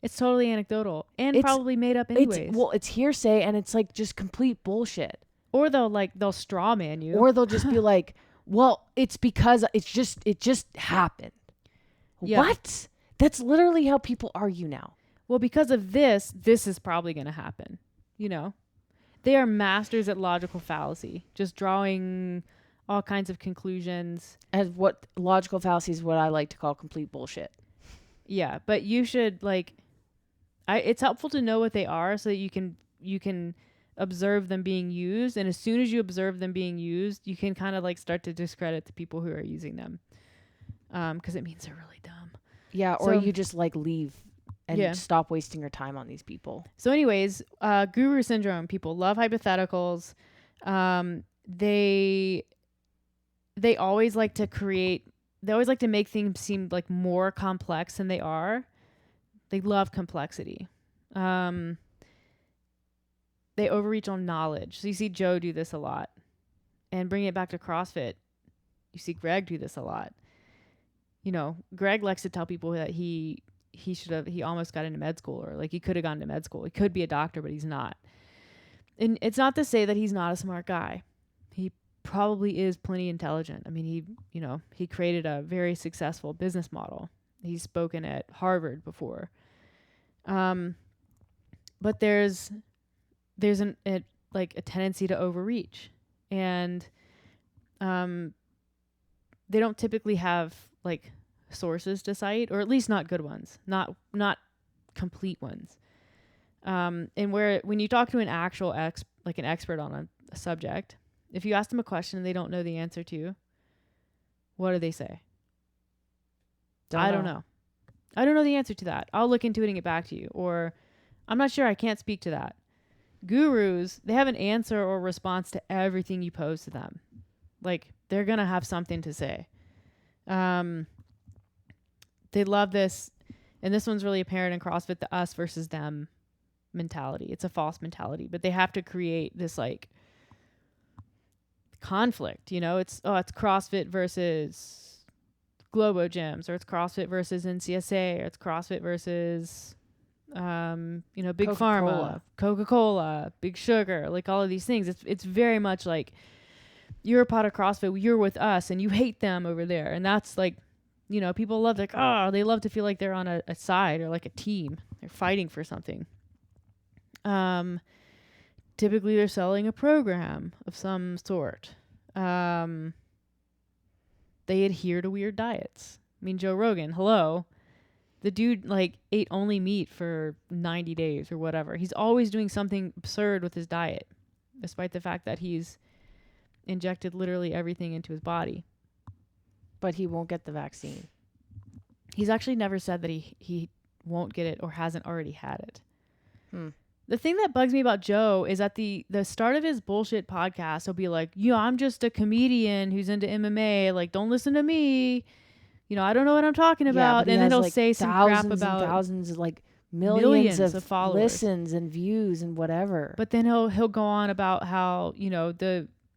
It's totally anecdotal and probably made up anyways. It's hearsay and it's like just complete bullshit. Or they'll straw man you. Or they'll just be like, well, it's because it just happened. Yeah. What? That's literally how people argue now. Well, because of this is probably going to happen. They are masters at logical fallacy, just drawing all kinds of conclusions. And what logical fallacy is what I like to call complete bullshit. Yeah, but you should it's helpful to know what they are so that you can observe them being used. And as soon as you observe them being used, you can kind of like start to discredit the people who are using them. 'Cause it means they're really dumb. Yeah. Or you just like leave and stop wasting your time on these people. So anyways, guru syndrome, people love hypotheticals. They always like to make things seem like more complex than they are. They love complexity. They overreach on knowledge. So you see Joe do this a lot. And bring it back to CrossFit. you see Greg do this a lot. You know, Greg likes to tell people that he almost got into med school, or like he could have gone to med school. He could be a doctor, but he's not. And it's not to say that he's not a smart guy. He probably is plenty intelligent. I mean, he created a very successful business model. He's spoken at Harvard before. But there's a tendency to overreach, and they don't typically have like sources to cite, or at least not good ones, not complete ones. And when you talk to an actual an expert on a subject, if you ask them a question they don't know the answer to, what do they say? I don't know. I don't know the answer to that. I'll look into it and get back to you. Or I'm not sure. I can't speak to that. Gurus, they have an answer or response to everything you pose to them. Like, they're going to have something to say. They love this. And this one's really apparent in CrossFit, the us versus them mentality. It's a false mentality, but they have to create this like conflict, you know? It's CrossFit versus Globo gyms, or it's CrossFit versus NCSA, or it's CrossFit versus Big Pharma, Coca-Cola, Big Sugar, like all of these things. It's very much like, you're a part of CrossFit, you're with us, and you hate them over there. And that's like, you know, people love they love to feel like they're on a side or like a team. They're fighting for something. Typically they're selling a program of some sort. They adhere to weird diets. I mean, Joe Rogan, hello. The dude like ate only meat for 90 days or whatever. He's always doing something absurd with his diet, despite the fact that he's injected literally everything into his body. But he won't get the vaccine. He's actually never said that he won't get it or hasn't already had it. The thing that bugs me about Joe is at the start of his bullshit podcast, he'll be like, yeah, I'm just a comedian who's into MMA. Like, don't listen to me. You know, I don't know what I'm talking about. And then he'll say some crap about thousands, like millions of followers, listens and views and whatever. But then he'll go on about how, you know,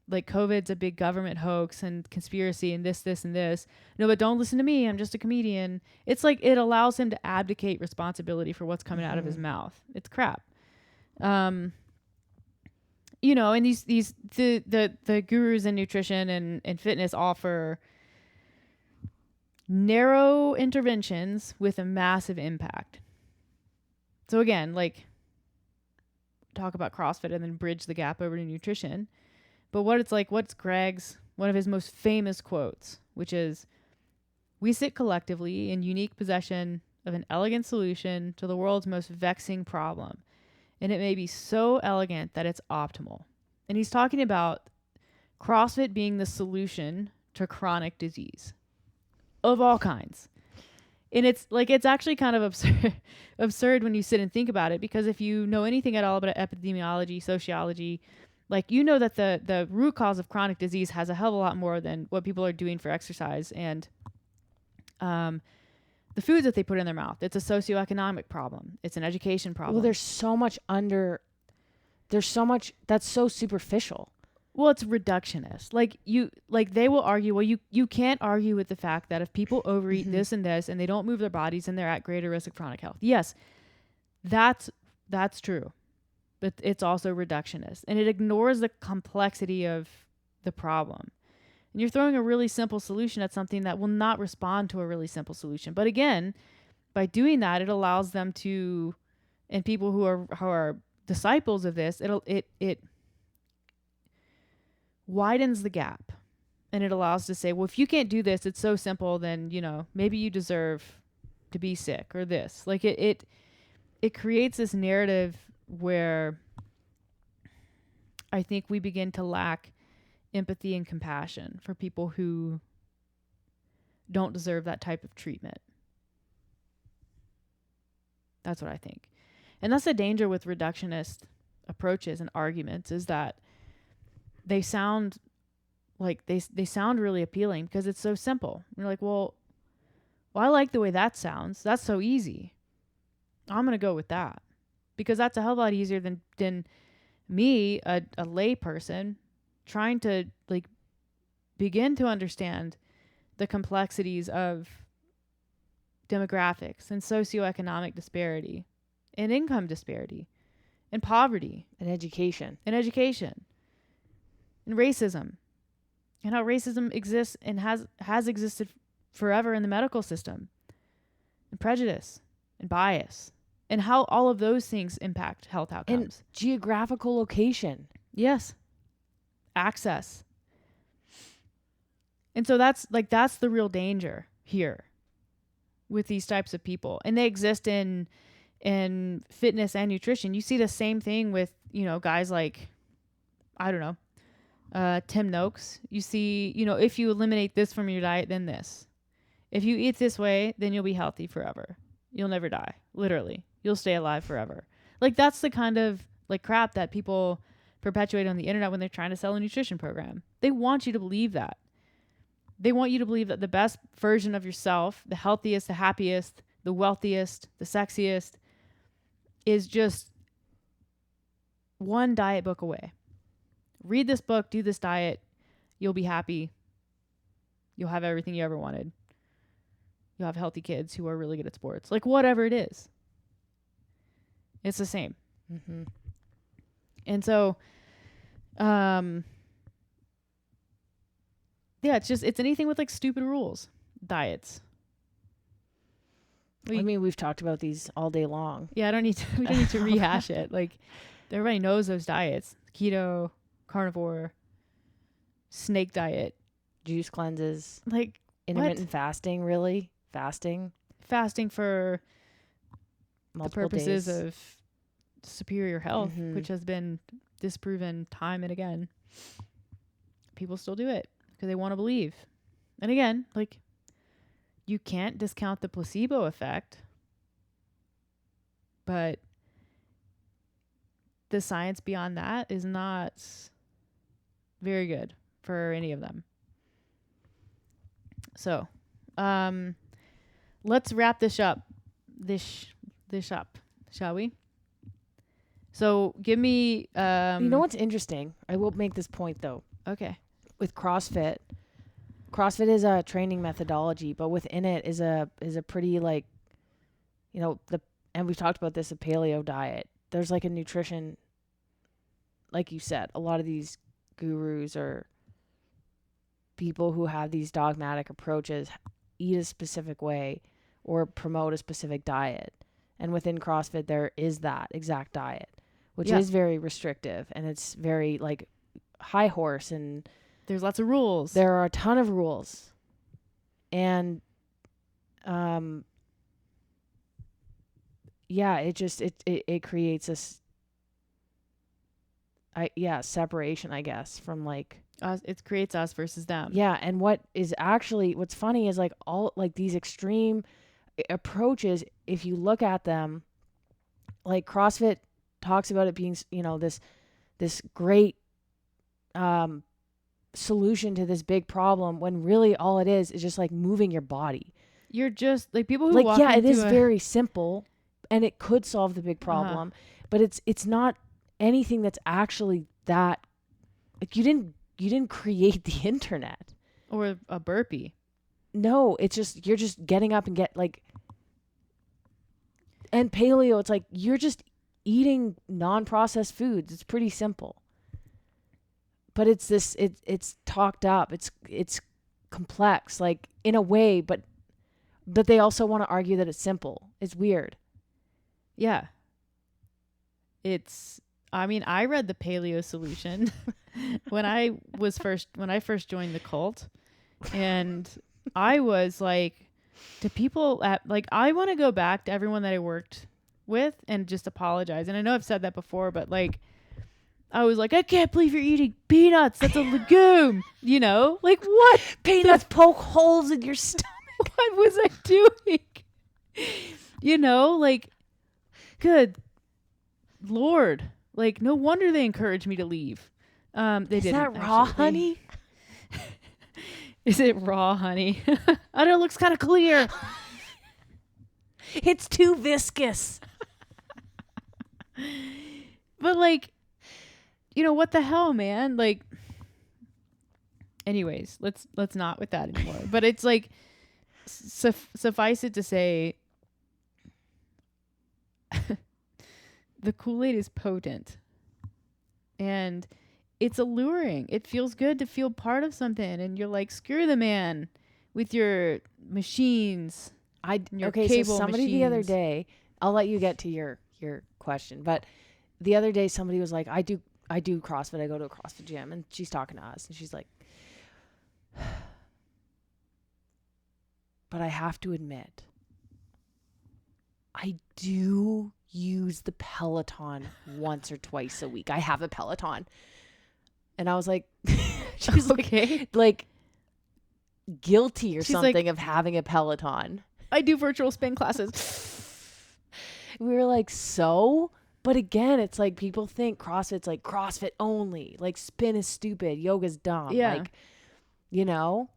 COVID's a big government hoax and conspiracy and this, and this. No, but don't listen to me. I'm just a comedian. It's like it allows him to abdicate responsibility for what's coming out of his mouth. It's crap. You know, and the gurus in nutrition and fitness offer narrow interventions with a massive impact. So again, like, talk about CrossFit and then bridge the gap over to nutrition. But what's Greg's, one of his most famous quotes, which is, "We sit collectively in unique possession of an elegant solution to the world's most vexing problem. And it may be so elegant that it's optimal." And he's talking about CrossFit being the solution to chronic disease of all kinds. And it's actually kind of absurd when you sit and think about it, because if you know anything at all about epidemiology, sociology, like, you know that the root cause of chronic disease has a hell of a lot more than what people are doing for exercise and the foods that they put in their mouth. It's a socioeconomic problem. It's an education problem. Well, there's so much that's so superficial. Well, it's reductionist. They will argue, well, you can't argue with the fact that if people overeat this and this and they don't move their bodies, and they're at greater risk of chronic health. Yes, that's true. But it's also reductionist, and it ignores the complexity of the problem. And you're throwing a really simple solution at something that will not respond to a really simple solution. But again, by doing that, it allows them to, and people who are disciples of this, it widens the gap, and it allows to say, well, if you can't do this, it's so simple, then, you know, maybe you deserve to be sick or this. Like it creates this narrative where I think we begin to lack empathy and compassion for people who don't deserve that type of treatment. That's what I think. And that's the danger with reductionist approaches and arguments, is that they sound like they sound really appealing because it's so simple. You're like, well, I like the way that sounds. That's so easy. I'm going to go with that, because that's a hell of a lot easier than me, a lay person, trying to like begin to understand the complexities of demographics and socioeconomic disparity and income disparity and poverty And education. and education and racism and how racism exists and has existed forever in the medical system, and prejudice and bias, and how all of those things impact health outcomes. And geographical location. Yes. Access. And so that's the real danger here with these types of people. And they exist in fitness and nutrition. You see the same thing with, guys like, I don't know, Tim Noakes. You see, if you eliminate this from your diet, then this. If you eat this way, then you'll be healthy forever. You'll never die. Literally. You'll stay alive forever. Like, that's the kind of crap that people perpetuate on the internet when they're trying to sell a nutrition program. They want you to believe that. They want you to believe that the best version of yourself, the healthiest, the happiest, the wealthiest, the sexiest, is just one diet book away. Read this book, do this diet, you'll be happy. You'll have everything you ever wanted. You'll have healthy kids who are really good at sports. Like, whatever it is. It's the same. Mm-hmm. And so, yeah, it's anything with stupid rules. Diets. We've talked about these all day long. Yeah, we don't need to rehash it. Everybody knows those diets. Keto, carnivore, snake diet. Juice cleanses. what? Intermittent fasting, really? Fasting for multiple the purposes days. of superior health, which has been disproven time and again. People still do it because they want to believe. And again, you can't discount the placebo effect, but the science beyond that is not very good for any of them. So, let's wrap this up. This up, shall we? So, give me. You know what's interesting? I will make this point though. Okay. With CrossFit is a training methodology, but within it is a pretty and we've talked about this, a paleo diet. There's a nutrition, like you said, a lot of these gurus or people who have these dogmatic approaches eat a specific way or promote a specific diet. And within CrossFit, there is that exact diet, which is very restrictive, and it's very high horse, and there's lots of rules. There are a ton of rules. And it creates this separation, I guess, from us. It creates us versus them. Yeah, and what's funny is all these extreme approaches, if you look at them, CrossFit talks about it being this great solution to this big problem, when really all it is just moving your body. You're just people who walk it is very simple, and it could solve the big problem, but it's not anything that's actually that you didn't create the internet or a burpee. No, it's just you're just getting up and and paleo, it's you're just eating non-processed foods. It's pretty simple. But it's talked up. It's complex, in a way, but they also want to argue that it's simple. It's weird. Yeah. I read the Paleo Solution when I first joined the cult, and I was to people I want to go back to everyone that I worked with and just apologize. And I know I've said that before, but I was I can't believe you're eating peanuts. That's a legume. What? Peanuts poke holes in your stomach. What was I doing? Good Lord. No wonder they encouraged me to leave. They didn't. Is that raw honey? Is it raw honey? I know, it looks kind of clear. It's too viscous. But what the hell, man? Anyways, let's not with that anymore. But it's like suffice it to say, the Kool-Aid is potent, and it's alluring. It feels good to feel part of something, and you're like, screw the man with your machines. Your Okay, so cable somebody the other machines. day, I'll let you get to your question, but the other day somebody was like, I do CrossFit. I go to a CrossFit gym, and she's talking to us, and she's like, but I have to admit, I do use the Peloton once or twice a week. I have a Peloton. And I was like, she's Okay. like guilty or She's something like, of having a Peloton. I do virtual spin classes. We were like, so? But again, it's like people think CrossFit's like CrossFit only. Like spin is stupid. Yoga's dumb. Yeah. Like, you know?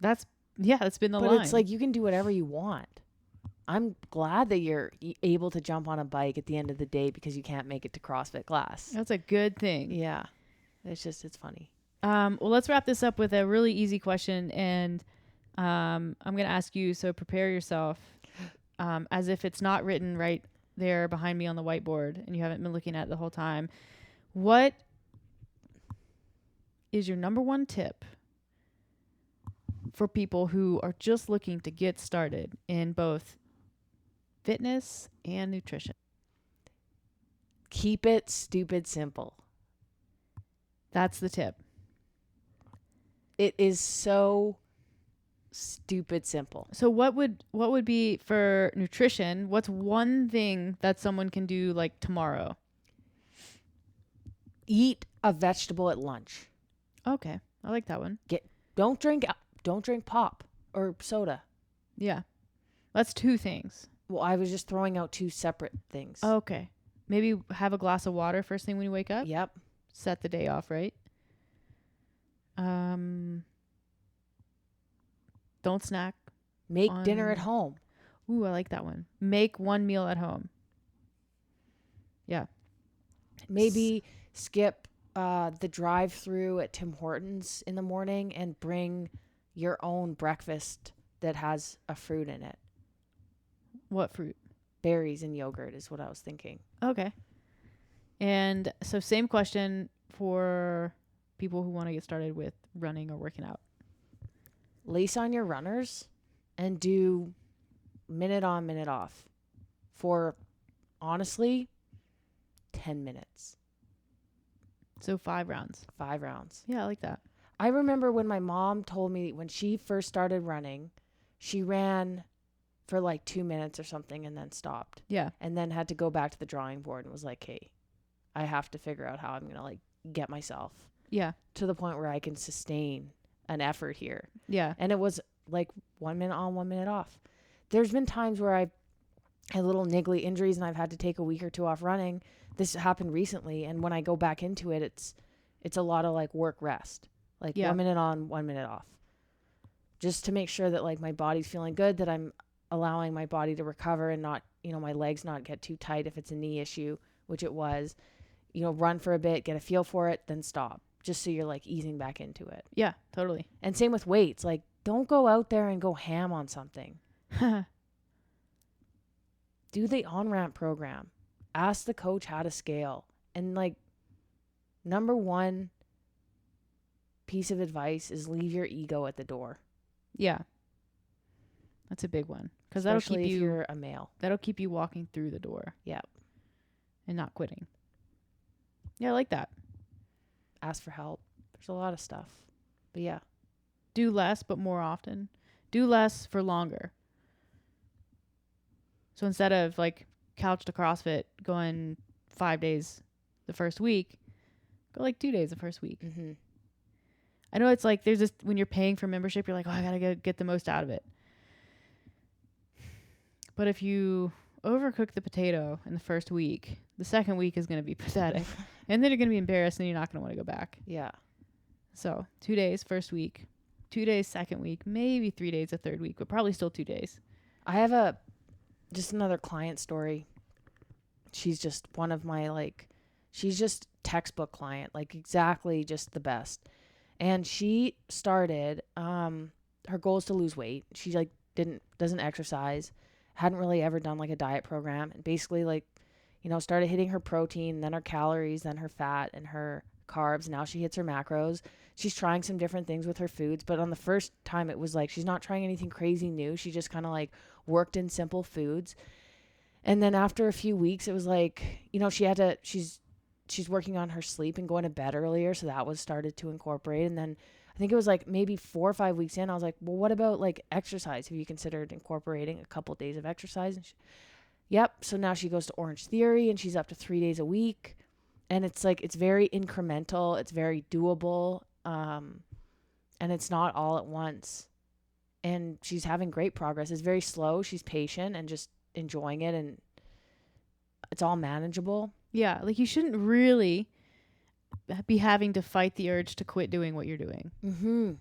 That's been the But line. it's like you can do whatever you want. I'm glad that you're able to jump on a bike at the end of the day because you can't make it to CrossFit class. That's a good thing. Yeah. It's funny. Well, let's wrap this up with a really easy question, and I'm going to ask you, so prepare yourself as if it's not written right there behind me on the whiteboard and you haven't been looking at it the whole time. What is your number one tip for people who are just looking to get started in both fitness and nutrition? Keep it stupid simple. That's the tip. It is so stupid simple. So what would be for nutrition? What's one thing that someone can do like tomorrow? Eat a vegetable at lunch. Okay, I like that one. Don't drink pop or soda. Yeah, that's two things. Well, I was just throwing out two separate things. Okay, maybe have a glass of water first thing when you wake up. Yep. Set the day off right. Don't snack. Make dinner at home. Ooh, I like that one. Make one meal at home. Yeah. Maybe skip the drive-through at Tim Hortons in the morning and bring your own breakfast that has a fruit in it. What fruit? Berries and yogurt is what I was thinking. Okay. And so same question for people who want to get started with running or working out. Lace on your runners and do minute on, minute off for, honestly, 10 minutes. So 5 rounds. 5 rounds. Yeah, I like that. I remember when my mom told me when she first started running, she ran for like 2 minutes or something and then stopped. Yeah. And then had to go back to the drawing board and was like, hey, I have to figure out how I'm going to like get myself to the point where I can sustain an effort here. Yeah. And it was like 1 minute on, 1 minute off. There's been times where I've had little niggly injuries and I've had to take a week or two off running. This happened recently. And when I go back into it, it's a lot of like work rest, like 1 minute on, 1 minute off, just to make sure that like my body's feeling good, that I'm allowing my body to recover and not, my legs not get too tight if it's a knee issue, which it was, run for a bit, get a feel for it, then stop, just so you're like easing back into it. Yeah, totally. And same with weights. Like, don't go out there and go ham on something. Do the on-ramp program. Ask the coach how to scale. And like, number one piece of advice is leave your ego at the door. Yeah. That's a big one. Because that'll keep if you, you're a male. that'll keep you walking through the door. Yep. And not quitting. Yeah, I like that. Ask for help. There's a lot of stuff. But yeah. Do less, but more often. Do less for longer. So instead of like couch to CrossFit going 5 days the first week, go like 2 days the first week. Mm-hmm. I know it's like there's this, when you're paying for membership, you're like, oh, I got to get the most out of it. But if you overcook the potato in the first week, the second week is going to be pathetic. And then you're going to be embarrassed and you're not going to want to go back. Yeah. So 2 days first week, 2 days second week, maybe 3 days the third week, but probably still 2 days. I have just another client story. She's just one of my she's just textbook client, like exactly just the best. And she started, her goal is to lose weight. She like doesn't exercise, hadn't really ever done like a diet program, and basically like, started hitting her protein, then her calories, then her fat and her carbs. Now she hits her macros. She's trying some different things with her foods, but on the first time it was like she's not trying anything crazy new. She just kind of like worked in simple foods. And then after a few weeks it was like, she's working on her sleep and going to bed earlier, so that was started to incorporate. And then I think it was like maybe 4 or 5 weeks in, I was like, well, what about like exercise? Have you considered incorporating a couple days of exercise? And yep. So now she goes to Orange Theory and she's up to 3 days a week. And it's like, it's very incremental. It's very doable. And it's not all at once. And she's having great progress. It's very slow. She's patient and just enjoying it. And it's all manageable. Yeah, like you shouldn't really be having to fight the urge to quit doing what you're doing. Mm-hmm.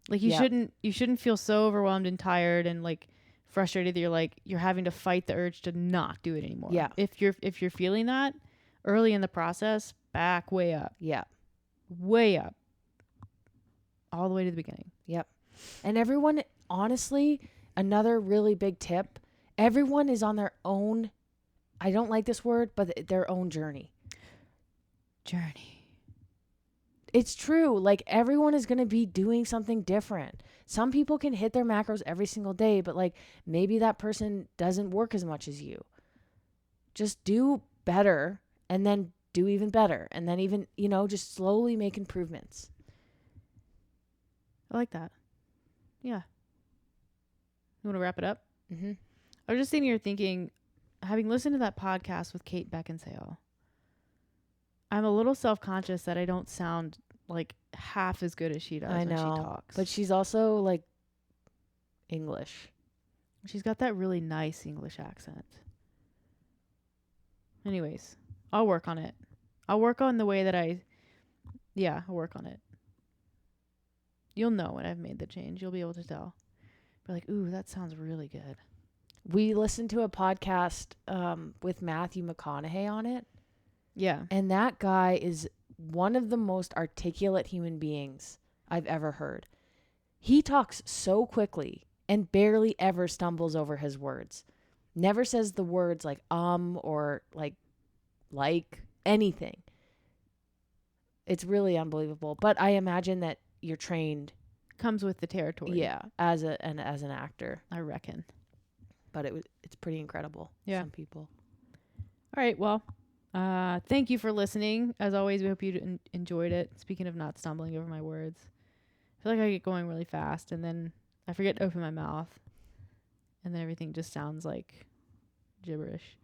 Like you shouldn't feel so overwhelmed and tired and like frustrated that you're having to fight the urge to not do it anymore. Yeah. If you're feeling that early in the process, back way up. Yeah. Way up. All the way to the beginning. Yep. And everyone, honestly, another really big tip, everyone is on their own, I don't like this word, but their own journey. Journey. It's true. Like everyone is going to be doing something different. Some people can hit their macros every single day, but like maybe that person doesn't work as much as you. Just do better and then do even better. And then even, just slowly make improvements. I like that. Yeah. You want to wrap it up? Mm-hmm. I was just sitting here thinking, having listened to that podcast with Kate Beckinsale, I'm a little self-conscious that I don't sound like half as good as she does when she talks. But she's also like English. She's got that really nice English accent. Anyways, I'll work on it. I'll work on the way that I'll work on it. You'll know when I've made the change. You'll be able to tell. Be like, ooh, that sounds really good. We listened to a podcast with Matthew McConaughey on it. Yeah. And that guy is one of the most articulate human beings I've ever heard. He talks so quickly and barely ever stumbles over his words. Never says the words like or like anything. It's really unbelievable. But I imagine that you're trained. Comes with the territory. Yeah, as an actor, I reckon. But it's pretty incredible. Yeah. Some people. All right. Well, thank you for listening. As always, we hope you enjoyed it. Speaking of not stumbling over my words, I feel like I get going really fast and then I forget to open my mouth and then everything just sounds like gibberish.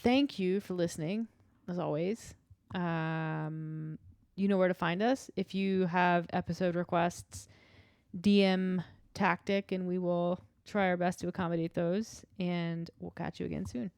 Thank you for listening, as always. You know where to find us. If you have episode requests, DM Tactic and we will try our best to accommodate those. And we'll catch you again soon.